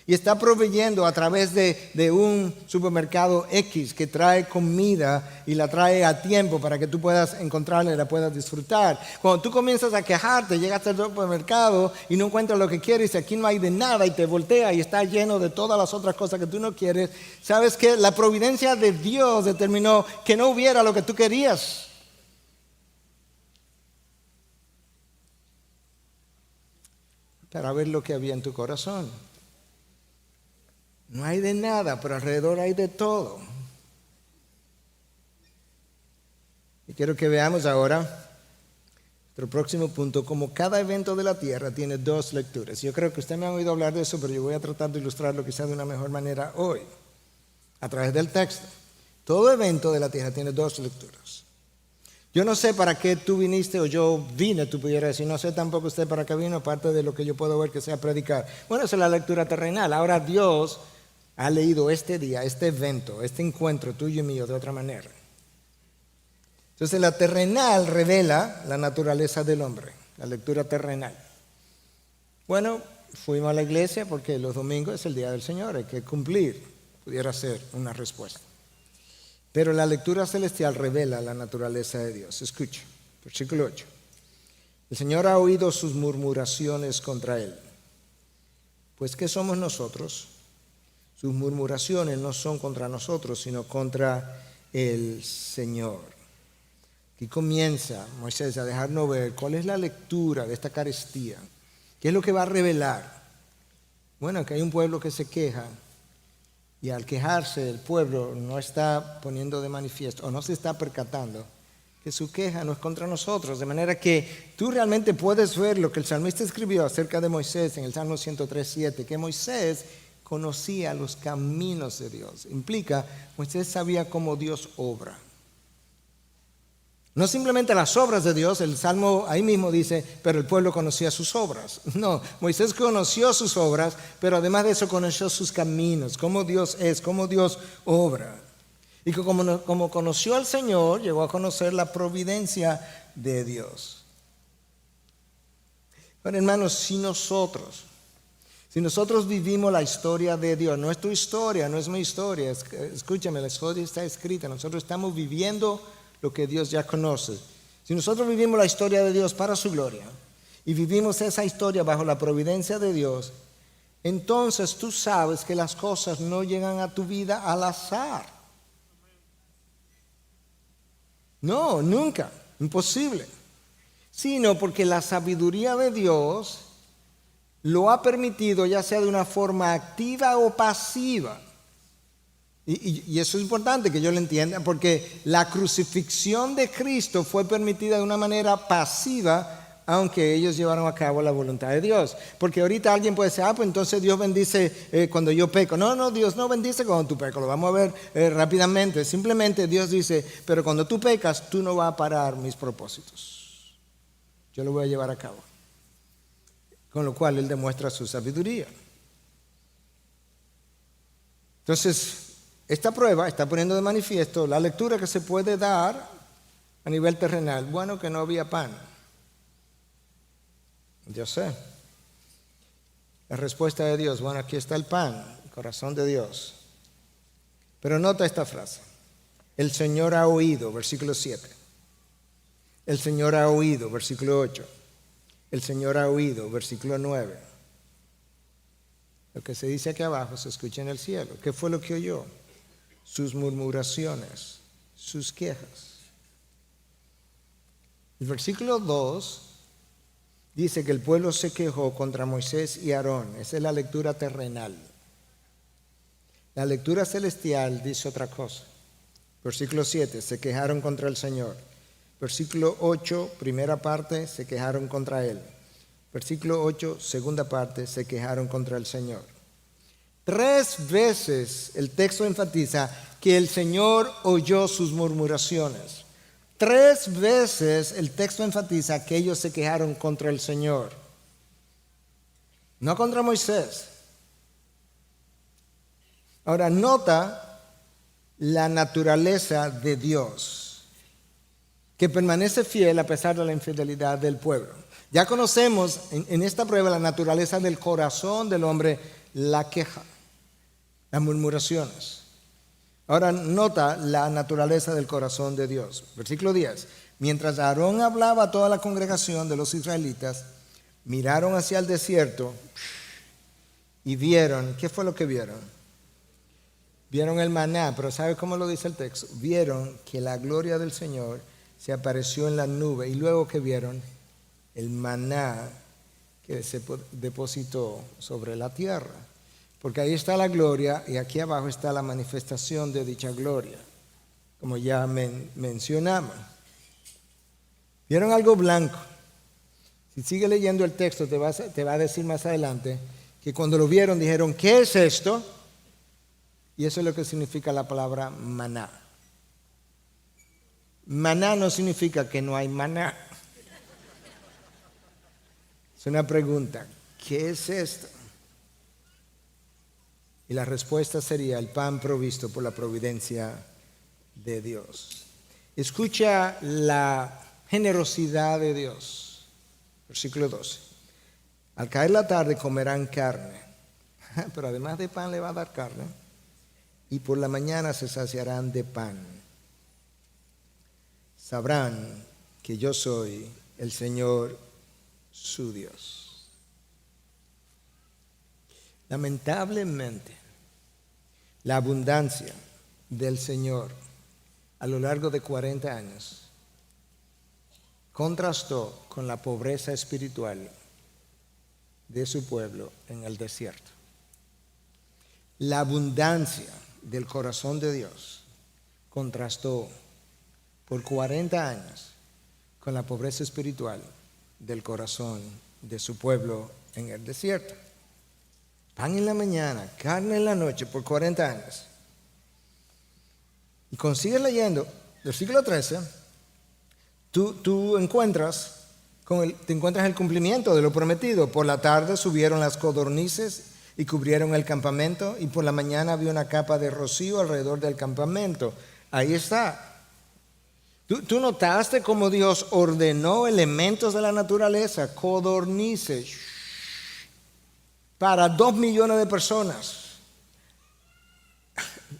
y está proveyendo a través de un supermercado X que trae comida y la trae a tiempo para que tú puedas encontrarla y la puedas disfrutar. Cuando tú comienzas a quejarte, llegas al supermercado y no encuentras lo que quieres, y aquí no hay de nada, y te voltea y está lleno de todas las otras cosas que tú no quieres, sabes que la providencia de Dios determinó que no hubiera lo que tú querías. Para ver lo que había en tu corazón. No hay de nada, pero alrededor hay de todo. Y quiero que veamos ahora nuestro próximo punto, como cada evento de la tierra tiene dos lecturas. Yo creo que ustedes me han oído hablar de eso, pero yo voy a tratar de ilustrarlo quizás de una mejor manera hoy, a través del texto. Todo evento de la tierra tiene dos lecturas. Yo no sé para qué tú viniste o yo vine, tú pudieras decir, no sé tampoco usted para qué vino, aparte de lo que yo puedo ver que sea predicar. Bueno, esa es la lectura terrenal. Ahora Dios ha leído este día, este evento, este encuentro tuyo y mío de otra manera. Entonces la terrenal revela la naturaleza del hombre, la lectura terrenal. Bueno, fuimos a la iglesia porque los domingos es el día del Señor, hay que cumplir, pudiera ser una respuesta. Pero la lectura celestial revela la naturaleza de Dios. Escucha, versículo 8. El Señor ha oído sus murmuraciones contra él. Pues, ¿qué somos nosotros? Sus murmuraciones no son contra nosotros, sino contra el Señor. Aquí comienza Moisés a dejarnos ver cuál es la lectura de esta carestía. ¿Qué es lo que va a revelar? Bueno, que hay un pueblo que se queja. Y al quejarse el pueblo no está poniendo de manifiesto o no se está percatando que su queja no es contra nosotros. De manera que tú realmente puedes ver lo que el salmista escribió acerca de Moisés en el Salmo 103:7, que Moisés conocía los caminos de Dios. Implica, Moisés sabía cómo Dios obra. No simplemente las obras de Dios, el Salmo ahí mismo dice, pero el pueblo conocía sus obras. No, Moisés conoció sus obras, pero además de eso conoció sus caminos, cómo Dios es, cómo Dios obra. Y que como conoció al Señor, llegó a conocer la providencia de Dios. Pero hermanos, si nosotros vivimos la historia de Dios, no es tu historia, no es mi historia, escúchame, la historia está escrita, nosotros estamos viviendo lo que Dios ya conoce. Si nosotros vivimos la historia de Dios para su gloria y vivimos esa historia bajo la providencia de Dios, entonces tú sabes que las cosas no llegan a tu vida al azar. No, nunca, imposible. Sino porque la sabiduría de Dios lo ha permitido ya sea de una forma activa o pasiva. Y eso es importante que yo lo entienda, porque la crucifixión de Cristo fue permitida de una manera pasiva, aunque ellos llevaron a cabo la voluntad de Dios. Porque ahorita alguien puede decir, pues entonces Dios bendice cuando yo peco. No, Dios no bendice cuando tú pecas. Lo vamos a ver rápidamente. Simplemente Dios dice, pero cuando tú pecas, tú no vas a parar mis propósitos. Yo lo voy a llevar a cabo. Con lo cual Él demuestra su sabiduría. Entonces, esta prueba está poniendo de manifiesto la lectura que se puede dar a nivel terrenal. Bueno, que no había pan. Yo sé. La respuesta de Dios, bueno, aquí está el pan, el corazón de Dios. Pero nota esta frase. El Señor ha oído, versículo 7. El Señor ha oído, versículo 8. El Señor ha oído, versículo 9. Lo que se dice aquí abajo se escucha en el cielo. ¿Qué fue lo que oyó? Sus murmuraciones, sus quejas. El versículo 2 dice que el pueblo se quejó contra Moisés y Aarón. Esa es la lectura terrenal. La lectura celestial dice otra cosa. Versículo 7, se quejaron contra el Señor. Versículo 8, primera parte, se quejaron contra Él. Versículo 8, segunda parte, se quejaron contra el Señor. 3 veces el texto enfatiza que el Señor oyó sus murmuraciones. 3 veces el texto enfatiza que ellos se quejaron contra el Señor. No contra Moisés. Ahora, nota la naturaleza de Dios, que permanece fiel a pesar de la infidelidad del pueblo. Ya conocemos en esta prueba la naturaleza del corazón del hombre, la queja, las murmuraciones. Ahora nota la naturaleza del corazón de Dios. Versículo 10. Mientras Aarón hablaba a toda la congregación de los israelitas, miraron hacia el desierto y vieron, ¿qué fue lo que vieron? Vieron el maná, pero ¿sabe cómo lo dice el texto? Vieron que la gloria del Señor se apareció en la nube y luego que vieron el maná que se depositó sobre la tierra. Porque ahí está la gloria y aquí abajo está la manifestación de dicha gloria, como ya mencionamos. Vieron algo blanco. Si sigue leyendo el texto te va a decir más adelante que cuando lo vieron dijeron, ¿qué es esto? Y eso es lo que significa la palabra maná. Maná no significa que no hay maná. Es una pregunta, ¿qué es esto? Y la respuesta sería el pan provisto por la providencia de Dios. Escucha la generosidad de Dios. Versículo 12. Al caer la tarde comerán carne, pero además de pan le va a dar carne, y por la mañana se saciarán de pan. Sabrán que yo soy el Señor su Dios. Lamentablemente, la abundancia del Señor a lo largo de 40 años contrastó con la pobreza espiritual de su pueblo en el desierto. La abundancia del corazón de Dios contrastó por 40 años con la pobreza espiritual del corazón de su pueblo en el desierto. Pan en la mañana, carne en la noche por 40 años. Y consigues leyendo, versículo 13, tú encuentras el cumplimiento de lo prometido. Por la tarde subieron las codornices y cubrieron el campamento, y por la mañana había una capa de rocío alrededor del campamento. Ahí está. ¿Tú notaste cómo Dios ordenó elementos de la naturaleza, codornices, para 2 millones de personas?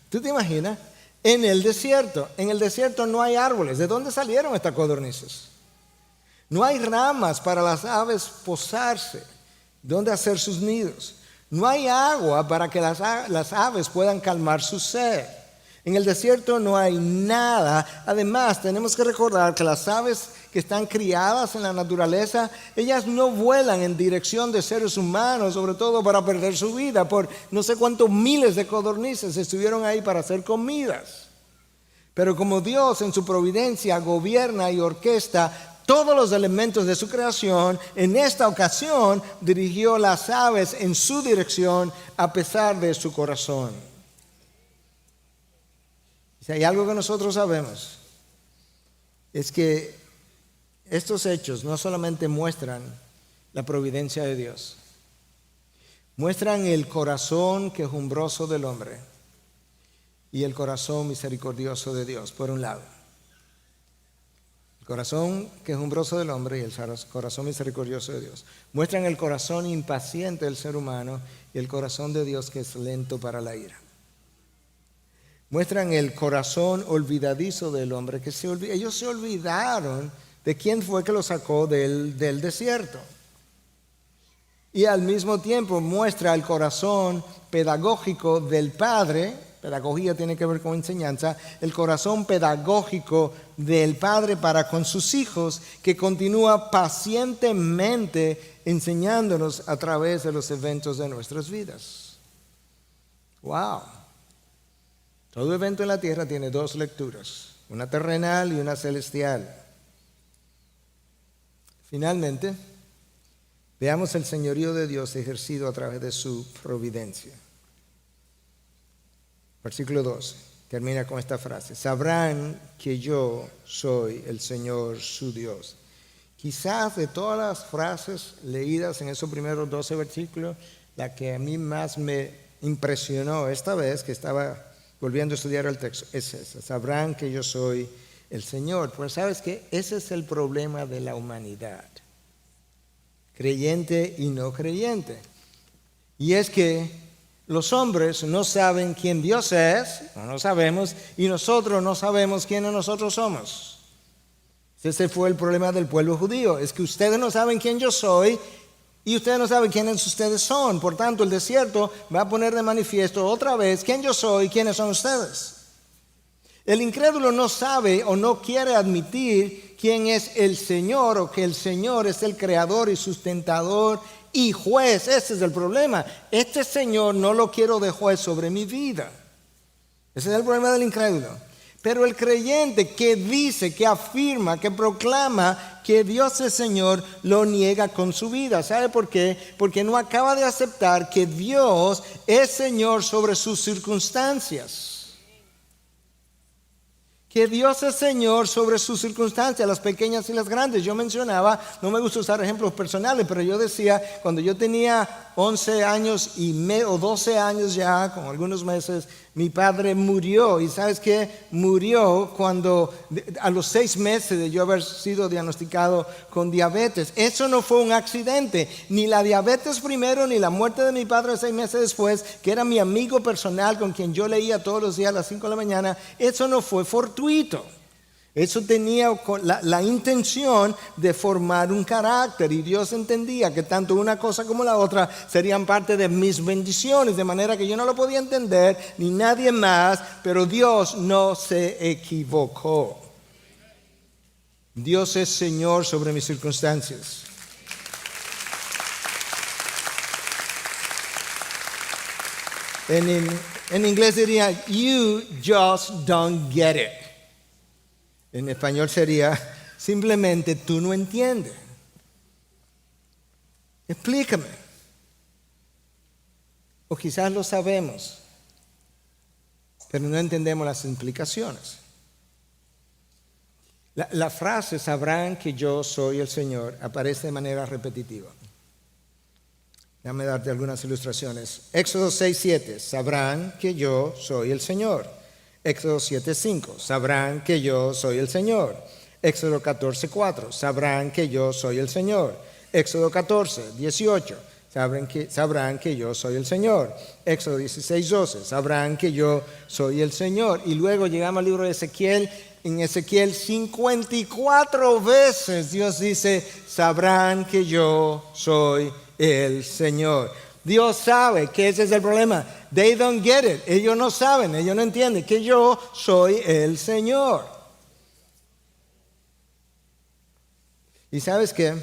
¿Tú te imaginas? En el desierto no hay árboles. ¿De dónde salieron estas codornices? No hay ramas para las aves posarse, donde hacer sus nidos. No hay agua para que las aves puedan calmar su sed. En el desierto no hay nada. Además, tenemos que recordar que las aves que están criadas en la naturaleza, ellas no vuelan en dirección de seres humanos, sobre todo para perder su vida, por no sé cuántos miles de codornices estuvieron ahí para hacer comidas. Pero como Dios en su providencia gobierna y orquesta todos los elementos de su creación, en esta ocasión dirigió las aves en su dirección a pesar de su corazón. Si hay algo que nosotros sabemos, es que estos hechos no solamente muestran la providencia de Dios, muestran el corazón quejumbroso del hombre y el corazón misericordioso de Dios, por un lado. El corazón quejumbroso del hombre y el corazón misericordioso de Dios muestran el corazón impaciente del ser humano y el corazón de Dios que es lento para la ira. Muestran el corazón olvidadizo del hombre, que ellos se olvidaron de quién fue que los sacó del desierto. Y al mismo tiempo muestra el corazón pedagógico del Padre. Pedagogía tiene que ver con enseñanza. El corazón pedagógico del Padre para con sus hijos, que continúa pacientemente enseñándonos a través de los eventos de nuestras vidas. ¡Wow! Todo evento en la tierra tiene dos lecturas, una terrenal y una celestial. Finalmente, veamos el señorío de Dios ejercido a través de su providencia. Versículo 12, termina con esta frase: sabrán que yo soy el Señor su Dios. Quizás de todas las frases leídas en esos primeros 12 versículos, la que a mí más me impresionó esta vez que estaba volviendo a estudiar el texto es esa: sabrán que yo soy el Señor. Pues sabes que ese es el problema de la humanidad, creyente y no creyente, y es que los hombres no saben quién Dios es, no lo sabemos, y nosotros no sabemos quiénes nosotros somos. Ese fue el problema del pueblo judío, es que ustedes no saben quién yo soy y ustedes no saben quiénes ustedes son. Por tanto, el desierto va a poner de manifiesto otra vez quién yo soy y quiénes son ustedes. El incrédulo no sabe o no quiere admitir quién es el Señor, o que el Señor es el creador y sustentador y juez. Ese es el problema. Este Señor no lo quiero de juez sobre mi vida. Ese es el problema del incrédulo. Pero el creyente que dice, que afirma, que proclama que Dios es Señor, lo niega con su vida. ¿Sabe por qué? Porque no acaba de aceptar que Dios es Señor sobre sus circunstancias. Que Dios es Señor sobre sus circunstancias, las pequeñas y las grandes. Yo mencionaba, no me gusta usar ejemplos personales, pero yo decía, cuando yo tenía 11 años o 12 años ya, con algunos meses, mi padre murió. ¿Y sabes qué? Murió cuando, a los 6 meses de yo haber sido diagnosticado con diabetes. Eso no fue un accidente, ni la diabetes primero, ni la muerte de mi padre 6 meses después, que era mi amigo personal con quien yo leía todos los días a las 5 de la mañana. Eso no fue fortuito. Eso tenía la intención de formar un carácter, y Dios entendía que tanto una cosa como la otra serían parte de mis bendiciones, de manera que yo no lo podía entender ni nadie más, pero Dios no se equivocó. Dios es Señor sobre mis circunstancias. En inglés diría, you just don't get it. En español sería, simplemente tú no entiendes. Explícame. O quizás lo sabemos, pero no entendemos las implicaciones. La frase, sabrán que yo soy el Señor, aparece de manera repetitiva. Déjame darte algunas ilustraciones. Éxodo 6:7, sabrán que yo soy el Señor. Éxodo 7:5, sabrán que yo soy el Señor. Éxodo 14:4, sabrán que yo soy el Señor. Éxodo 14:18, sabrán que yo soy el Señor. Éxodo 16:12, sabrán que yo soy el Señor. Y luego llegamos al libro de Ezequiel. En Ezequiel 54 veces Dios dice, sabrán que yo soy el Señor. Dios sabe que ese es el problema. They don't get it. Ellos no saben, ellos no entienden que yo soy el Señor. ¿Y sabes qué?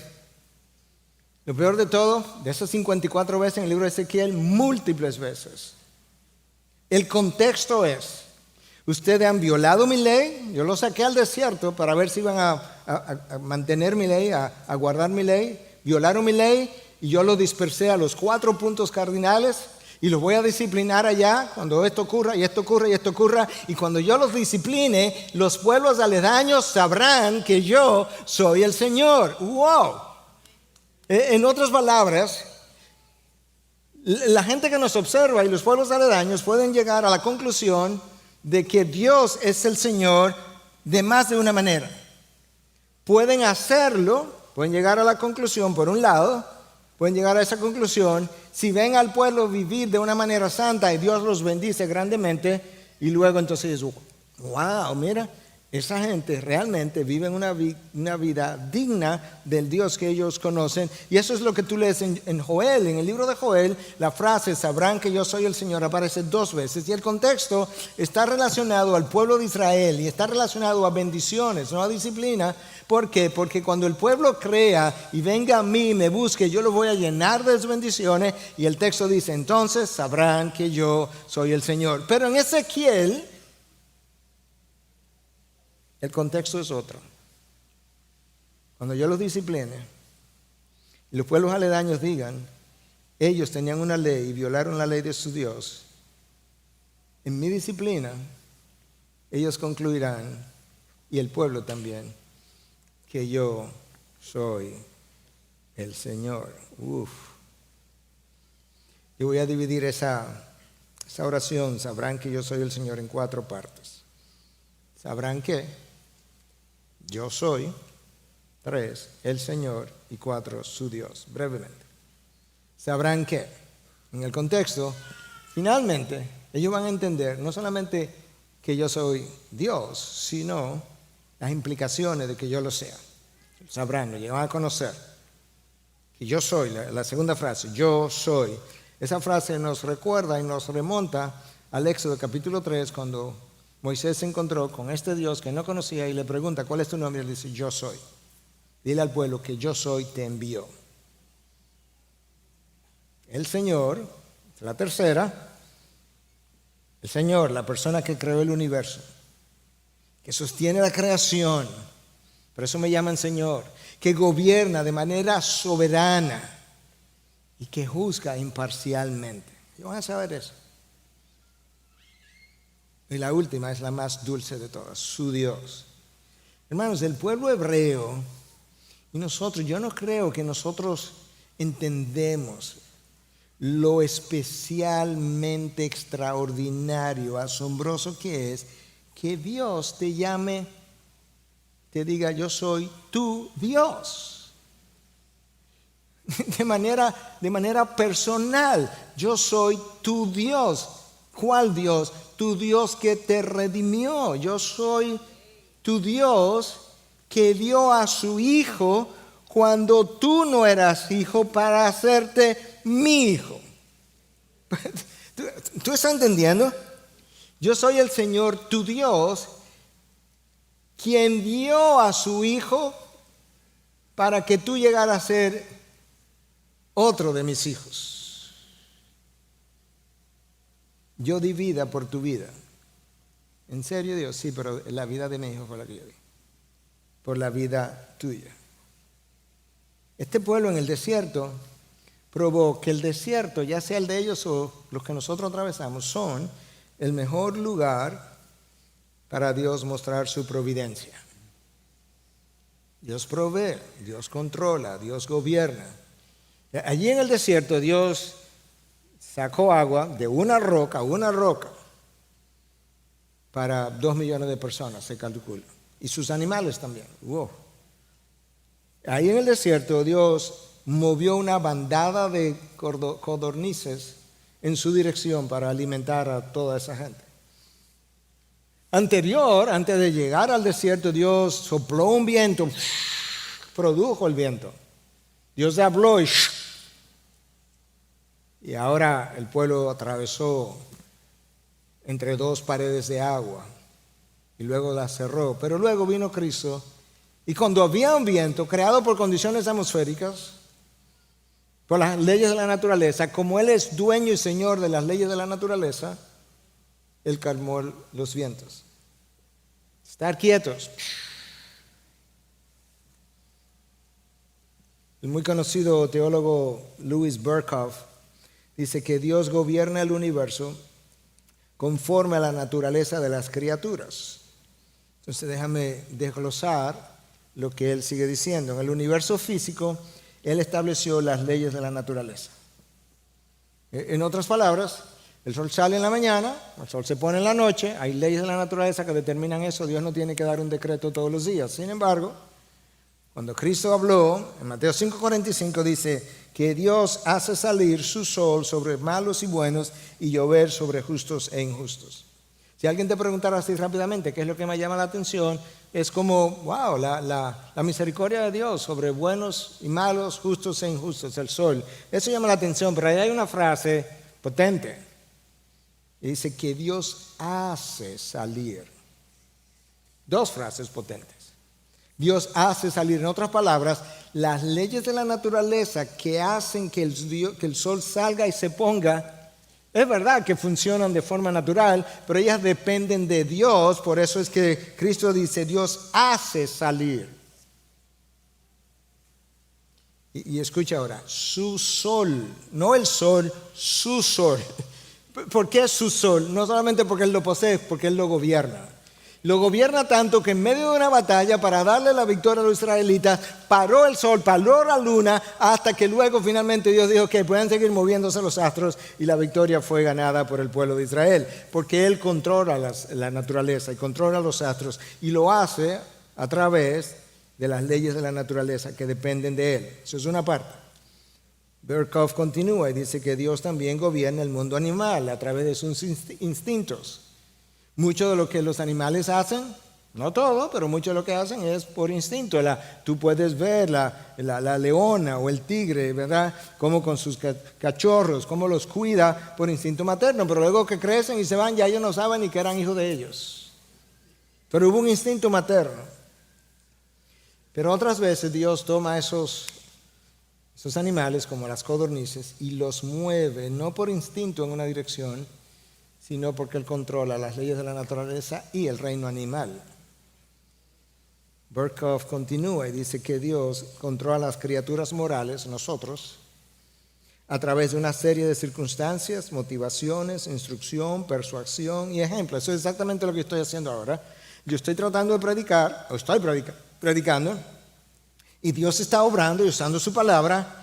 Lo peor de todo, de esas 54 veces en el libro de Ezequiel, múltiples veces, el contexto es: ustedes han violado mi ley, yo los saqué al desierto para ver si iban a mantener mi ley, a guardar mi ley, violaron mi ley y yo los dispersé a los 4 puntos cardinales y los voy a disciplinar allá cuando esto ocurra y esto ocurra y esto ocurra, y cuando yo los discipline, los pueblos aledaños sabrán que yo soy el Señor. ¡Wow! En otras palabras, la gente que nos observa y los pueblos aledaños pueden llegar a la conclusión de que Dios es el Señor de más de una manera. Pueden hacerlo, pueden llegar a la conclusión, por un lado, pueden llegar a esa conclusión si ven al pueblo vivir de una manera santa y Dios los bendice grandemente, y luego entonces, wow, mira, esa gente realmente vive una vida digna del Dios que ellos conocen. Y eso es lo que tú lees en Joel. En el libro de Joel, la frase "sabrán que yo soy el Señor" aparece 2 veces. Y el contexto está relacionado al pueblo de Israel y está relacionado a bendiciones, no a disciplina. ¿Por qué? Porque cuando el pueblo crea y venga a mí y me busque, yo lo voy a llenar de bendiciones. Y el texto dice: entonces sabrán que yo soy el Señor. Pero en Ezequiel, el contexto es otro. Cuando yo los discipline y los pueblos aledaños digan: ellos tenían una ley y violaron la ley de su Dios, en mi disciplina ellos concluirán, y el pueblo también, que yo soy el Señor. Yo voy a dividir esa oración, sabrán que yo soy el Señor, en 4 partes. Sabrán que yo soy, 3, el Señor, y 4, su Dios. Brevemente. Sabrán que, en el contexto, finalmente, ellos van a entender no solamente que yo soy Dios, sino las implicaciones de que yo lo sea. Sabrán, lo llegan a conocer. Que yo soy, la segunda frase, yo soy. Esa frase nos recuerda y nos remonta al Éxodo capítulo 3, cuando Moisés se encontró con este Dios que no conocía y le pregunta: ¿cuál es tu nombre? Y él dice: yo soy. Dile al pueblo que yo soy te envió. El Señor, la tercera, el Señor, la persona que creó el universo, que sostiene la creación, por eso me llaman Señor, que gobierna de manera soberana y que juzga imparcialmente. ¿Y van a saber eso? Y la última es la más dulce de todas: su Dios. Hermanos, el pueblo hebreo y nosotros, yo no creo que nosotros entendemos lo especialmente extraordinario, asombroso que es que Dios te llame, te diga: yo soy tu Dios. De manera personal, yo soy tu Dios. ¿Cuál Dios? Tu Dios que te redimió. Yo soy tu Dios que dio a su Hijo cuando tú no eras hijo para hacerte mi hijo. ¿Tú estás entendiendo? Yo soy el Señor, tu Dios, quien dio a su Hijo para que tú llegaras a ser otro de mis hijos. Yo di vida por tu vida. ¿En serio, Dios? Sí, pero la vida de mi hijo fue la que yo di. Por la vida tuya. Este pueblo en el desierto probó que el desierto, ya sea el de ellos o los que nosotros atravesamos, son el mejor lugar para Dios mostrar su providencia. Dios provee, Dios controla, Dios gobierna. Allí en el desierto Dios sacó agua de una roca para 2 millones de personas, se calcula. Y sus animales también. Wow. Ahí en el desierto Dios movió una bandada de codornices en su dirección para alimentar a toda esa gente. Antes de llegar al desierto, Dios sopló un viento, produjo el viento. Dios habló y ahora el pueblo atravesó entre dos paredes de agua y luego las cerró. Pero luego vino Cristo y cuando había un viento creado por condiciones atmosféricas, por las leyes de la naturaleza, como Él es dueño y señor de las leyes de la naturaleza, Él calmó los vientos. Estar quietos. El muy conocido teólogo Louis Berkhoff dice que Dios gobierna el universo conforme a la naturaleza de las criaturas. Entonces déjame desglosar lo que él sigue diciendo. En el universo físico, Él estableció las leyes de la naturaleza. En otras palabras, el sol sale en la mañana, el sol se pone en la noche, hay leyes de la naturaleza que determinan eso, Dios no tiene que dar un decreto todos los días. Sin embargo, cuando Cristo habló, en Mateo 5:45 dice que Dios hace salir su sol sobre malos y buenos y llover sobre justos e injustos. Si alguien te preguntara así rápidamente qué es lo que me llama la atención, es como, wow, la misericordia de Dios sobre buenos y malos, justos e injustos, el sol. Eso llama la atención, pero ahí hay una frase potente. Y dice que Dios hace salir. Dos frases potentes. Dios hace salir, en otras palabras, las leyes de la naturaleza que hacen que el sol salga y se ponga. Es verdad que funcionan de forma natural, pero ellas dependen de Dios. Por eso es que Cristo dice, Dios hace salir. Y escucha ahora, su sol, no el sol, su sol. ¿Por qué su sol? No solamente porque Él lo posee, porque Él lo gobierna. Lo gobierna tanto que en medio de una batalla para darle la victoria a los israelitas, paró el sol, paró la luna, hasta que luego finalmente Dios dijo que puedan seguir moviéndose los astros y la victoria fue ganada por el pueblo de Israel. Porque Él controla la naturaleza y controla los astros y lo hace a través de las leyes de la naturaleza que dependen de Él. Eso es una parte. Berkhoff continúa y dice que Dios también gobierna el mundo animal a través de sus instintos. Mucho de lo que los animales hacen, no todo, pero mucho de lo que hacen es por instinto. Tú puedes ver la leona o el tigre, ¿verdad? Como con sus cachorros, cómo los cuida por instinto materno, pero luego que crecen y se van, ya ellos no saben ni que eran hijos de ellos. Pero hubo un instinto materno. Pero otras veces Dios toma esos animales, como las codornices, y los mueve, no por instinto en una dirección, sino porque Él controla las leyes de la naturaleza y el reino animal. Berkhoff continúa y dice que Dios controla las criaturas morales, nosotros, a través de una serie de circunstancias, motivaciones, instrucción, persuasión y ejemplos. Eso es exactamente lo que estoy haciendo ahora. Yo estoy tratando de predicar, o estoy predicando, y Dios está obrando y usando su palabra.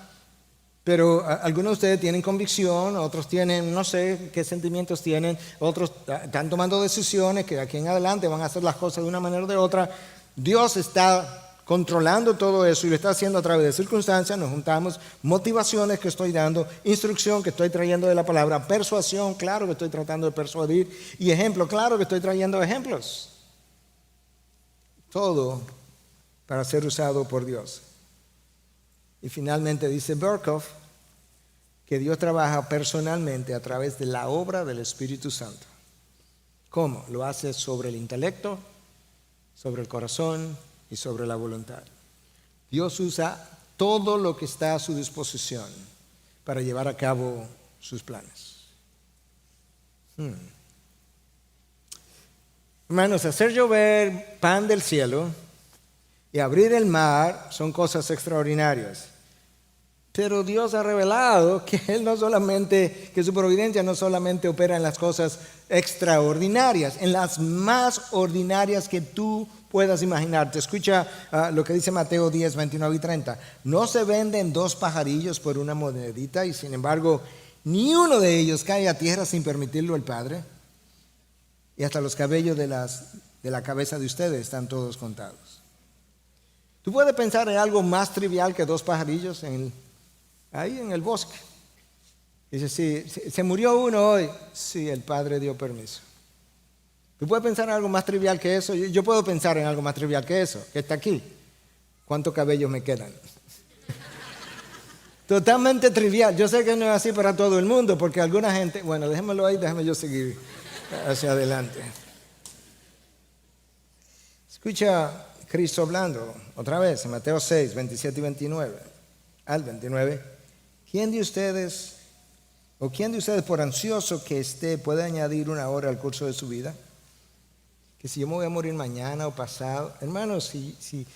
Pero algunos de ustedes tienen convicción, otros tienen, no sé qué sentimientos tienen, otros están tomando decisiones que de aquí en adelante van a hacer las cosas de una manera o de otra. Dios está controlando todo eso y lo está haciendo a través de circunstancias. Nos juntamos, motivaciones que estoy dando, instrucción que estoy trayendo de la palabra, persuasión, claro que estoy tratando de persuadir, y ejemplo, claro que estoy trayendo ejemplos. Todo para ser usado por Dios. Y finalmente dice Berkhoff que Dios trabaja personalmente a través de la obra del Espíritu Santo. ¿Cómo? Lo hace sobre el intelecto, sobre el corazón y sobre la voluntad. Dios usa todo lo que está a su disposición para llevar a cabo sus planes. Hermanos, hacer llover pan del cielo y abrir el mar son cosas extraordinarias. Pero Dios ha revelado que que su providencia no solamente opera en las cosas extraordinarias, en las más ordinarias que tú puedas imaginarte. Escucha lo que dice Mateo 10, 29 y 30. No se venden 2 pajarillos por una monedita y sin embargo ni uno de ellos cae a tierra sin permitirlo el Padre. Y hasta los cabellos de la cabeza de ustedes están todos contados. Tú puedes pensar en algo más trivial que 2 pajarillos ahí en el bosque. Dice, sí, se murió uno hoy. Sí, el Padre dio permiso. Tú puedes pensar en algo más trivial que eso. Yo puedo pensar en algo más trivial que eso, que está aquí. ¿Cuántos cabellos me quedan? Totalmente trivial. Yo sé que no es así para todo el mundo, porque alguna gente... Bueno, déjemelo ahí, déjame yo seguir hacia adelante. Escucha Cristo hablando otra vez en Mateo 6, 27 y 29. Al 29. ¿Quién de ustedes por ansioso que esté puede añadir una hora al curso de su vida? Que si yo me voy a morir mañana o pasado. Hermanos, si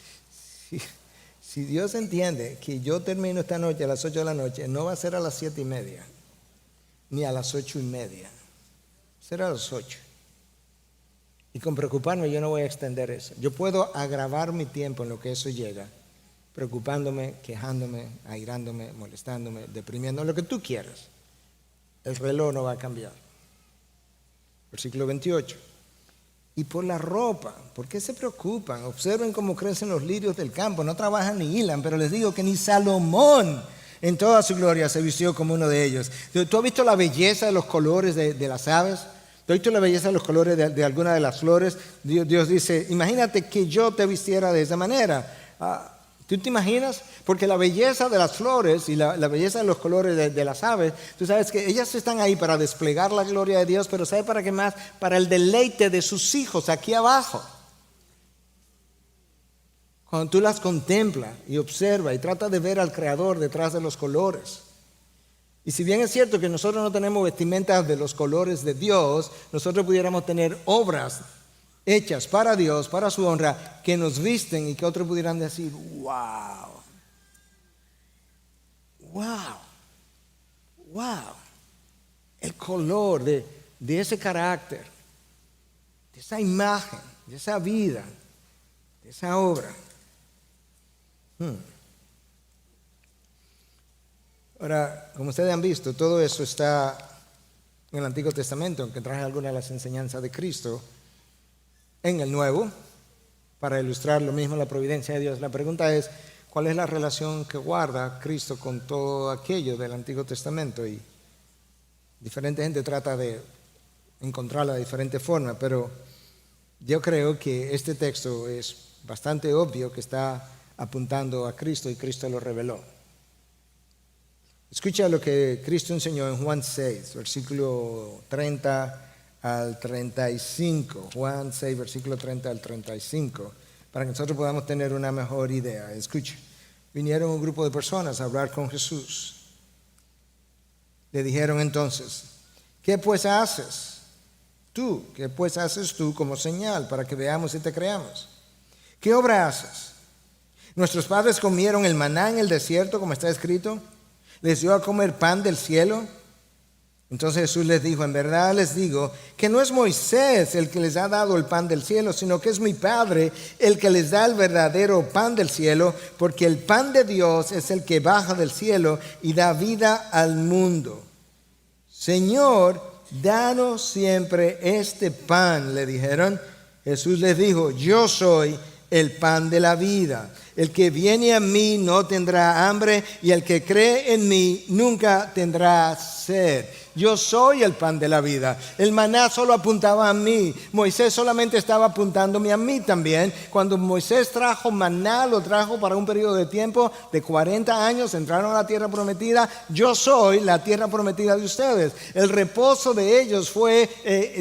Dios entiende que yo termino esta noche a las 8 de la noche, no va a ser a las 7:30, ni a las 8:30. Será a las 8. Y con preocuparme yo no voy a extender eso. Yo puedo agravar mi tiempo en lo que eso llega, preocupándome, quejándome, airándome, molestándome, deprimiendo, lo que tú quieras. El reloj no va a cambiar. Versículo 28. Y por la ropa, ¿por qué se preocupan? Observen cómo crecen los lirios del campo, no trabajan ni hilan, pero les digo que ni Salomón en toda su gloria se vistió como uno de ellos. ¿Tú has visto la belleza de los colores de las aves? ¿Tú has visto la belleza de los colores de alguna de las flores? Dios dice, imagínate que yo te vistiera de esa manera. ¿Tú te imaginas? Porque la belleza de las flores y la belleza de los colores de las aves, tú sabes que ellas están ahí para desplegar la gloria de Dios, pero ¿sabes para qué más? Para el deleite de sus hijos aquí abajo. Cuando tú las contemplas y observas y tratas de ver al Creador detrás de los colores. Y si bien es cierto que nosotros no tenemos vestimentas de los colores de Dios, nosotros pudiéramos tener obras hechas para Dios, para su honra, que nos visten y que otros pudieran decir, wow, el color de ese carácter, de esa imagen, de esa vida, de esa obra. Ahora, como ustedes han visto, todo eso está en el Antiguo Testamento, aunque traje algunas de las enseñanzas de Cristo en el Nuevo, para ilustrar lo mismo, la providencia de Dios. La pregunta es, ¿cuál es la relación que guarda Cristo con todo aquello del Antiguo Testamento? Y diferente gente trata de encontrarla de diferente forma, pero yo creo que este texto es bastante obvio que está apuntando a Cristo y Cristo lo reveló. Escucha lo que Cristo enseñó en Juan 6, versículo 30 al 35. Juan 6, versículo 30 al 35, para que nosotros podamos tener una mejor idea. Escucha. Vinieron un grupo de personas a hablar con Jesús. Le dijeron entonces, ¿qué pues haces tú? ¿Qué pues haces tú como señal para que veamos y te creamos? ¿Qué obra haces? Nuestros padres comieron el maná en el desierto, como está escrito. ¿Les dio a comer pan del cielo? Entonces Jesús les dijo, en verdad les digo que no es Moisés el que les ha dado el pan del cielo, sino que es mi Padre el que les da el verdadero pan del cielo, porque el pan de Dios es el que baja del cielo y da vida al mundo. Señor, danos siempre este pan, le dijeron. Jesús les dijo, yo soy el pan de la vida. El que viene a mí no tendrá hambre, y el que cree en mí nunca tendrá sed. Yo soy el pan de la vida. El maná solo apuntaba a mí. Moisés solamente estaba apuntándome a mí también. Cuando Moisés trajo maná, lo trajo para un periodo de tiempo de 40 años. Entraron a la tierra prometida. Yo soy la tierra prometida de ustedes. El reposo de ellos fue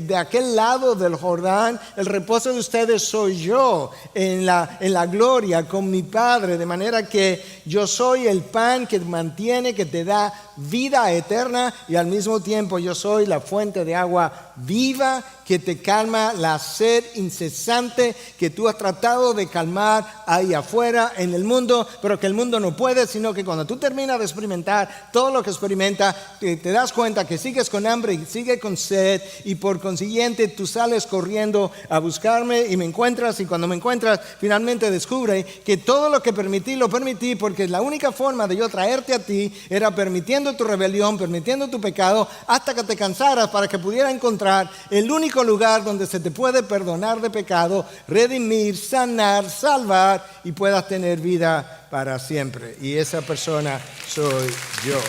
de aquel lado del Jordán. El reposo de ustedes soy yo en la gloria con mi Padre. De manera que yo soy el pan que mantiene, que te da vida eterna, y al mismo tiempo yo soy la fuente de agua viva que te calma la sed incesante que tú has tratado de calmar ahí afuera en el mundo, pero que el mundo no puede, sino que cuando tú terminas de experimentar todo lo que experimenta, te das cuenta que sigues con hambre y sigues con sed, y por consiguiente tú sales corriendo a buscarme y me encuentras, y cuando me encuentras finalmente descubre que todo lo que permití, lo permití porque la única forma de yo traerte a ti era permitiendo tu rebelión, permitiendo tu pecado, hasta que te cansaras, para que pudiera encontrar el único lugar donde se te puede perdonar de pecado, redimir, sanar, salvar, y puedas tener vida para siempre. Y esa persona soy yo.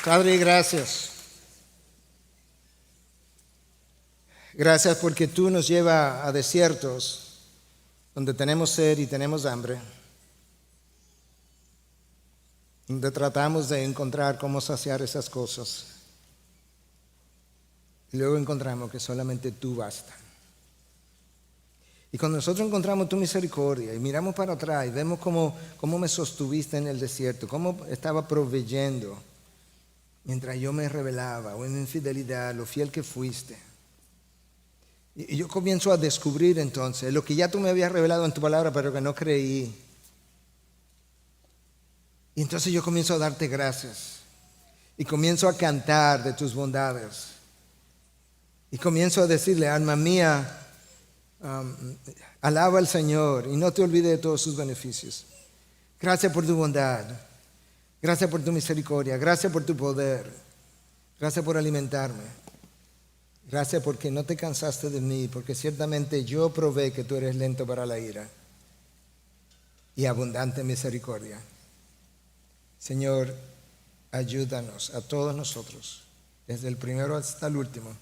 Padre, gracias. Gracias porque tú nos llevas a desiertos donde tenemos sed y tenemos hambre, donde tratamos de encontrar cómo saciar esas cosas. Y luego encontramos que solamente tú basta. Y cuando nosotros encontramos tu misericordia y miramos para atrás y vemos cómo me sostuviste en el desierto, cómo estaba proveyendo mientras yo me rebelaba o en infidelidad, lo fiel que fuiste. Y yo comienzo a descubrir entonces lo que ya tú me habías revelado en tu palabra, pero que no creí. Y entonces yo comienzo a darte gracias. Y comienzo a cantar de tus bondades. Y comienzo a decirle, alma mía, alaba al Señor y no te olvides de todos sus beneficios. Gracias por tu bondad. Gracias por tu misericordia. Gracias por tu poder. Gracias por alimentarme. Gracias porque no te cansaste de mí, porque ciertamente yo probé que tú eres lento para la ira y abundante en misericordia. Señor, ayúdanos a todos nosotros, desde el primero hasta el último,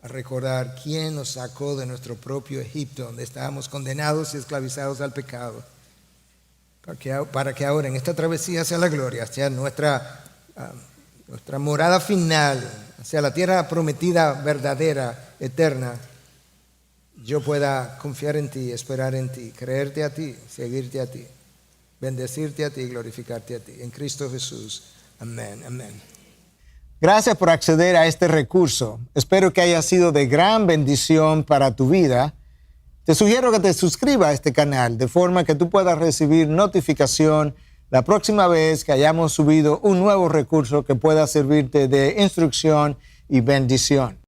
a recordar quién nos sacó de nuestro propio Egipto, donde estábamos condenados y esclavizados al pecado, para que ahora en esta travesía hacia la gloria, hacia nuestra morada final, hacia la tierra prometida, verdadera, eterna, yo pueda confiar en ti, esperar en ti, creerte a ti, seguirte a ti, bendecirte a ti y glorificarte a ti. En Cristo Jesús. Amén, amén. Gracias por acceder a este recurso. Espero que haya sido de gran bendición para tu vida. Te sugiero que te suscribas a este canal de forma que tú puedas recibir notificación la próxima vez que hayamos subido un nuevo recurso que pueda servirte de instrucción y bendición.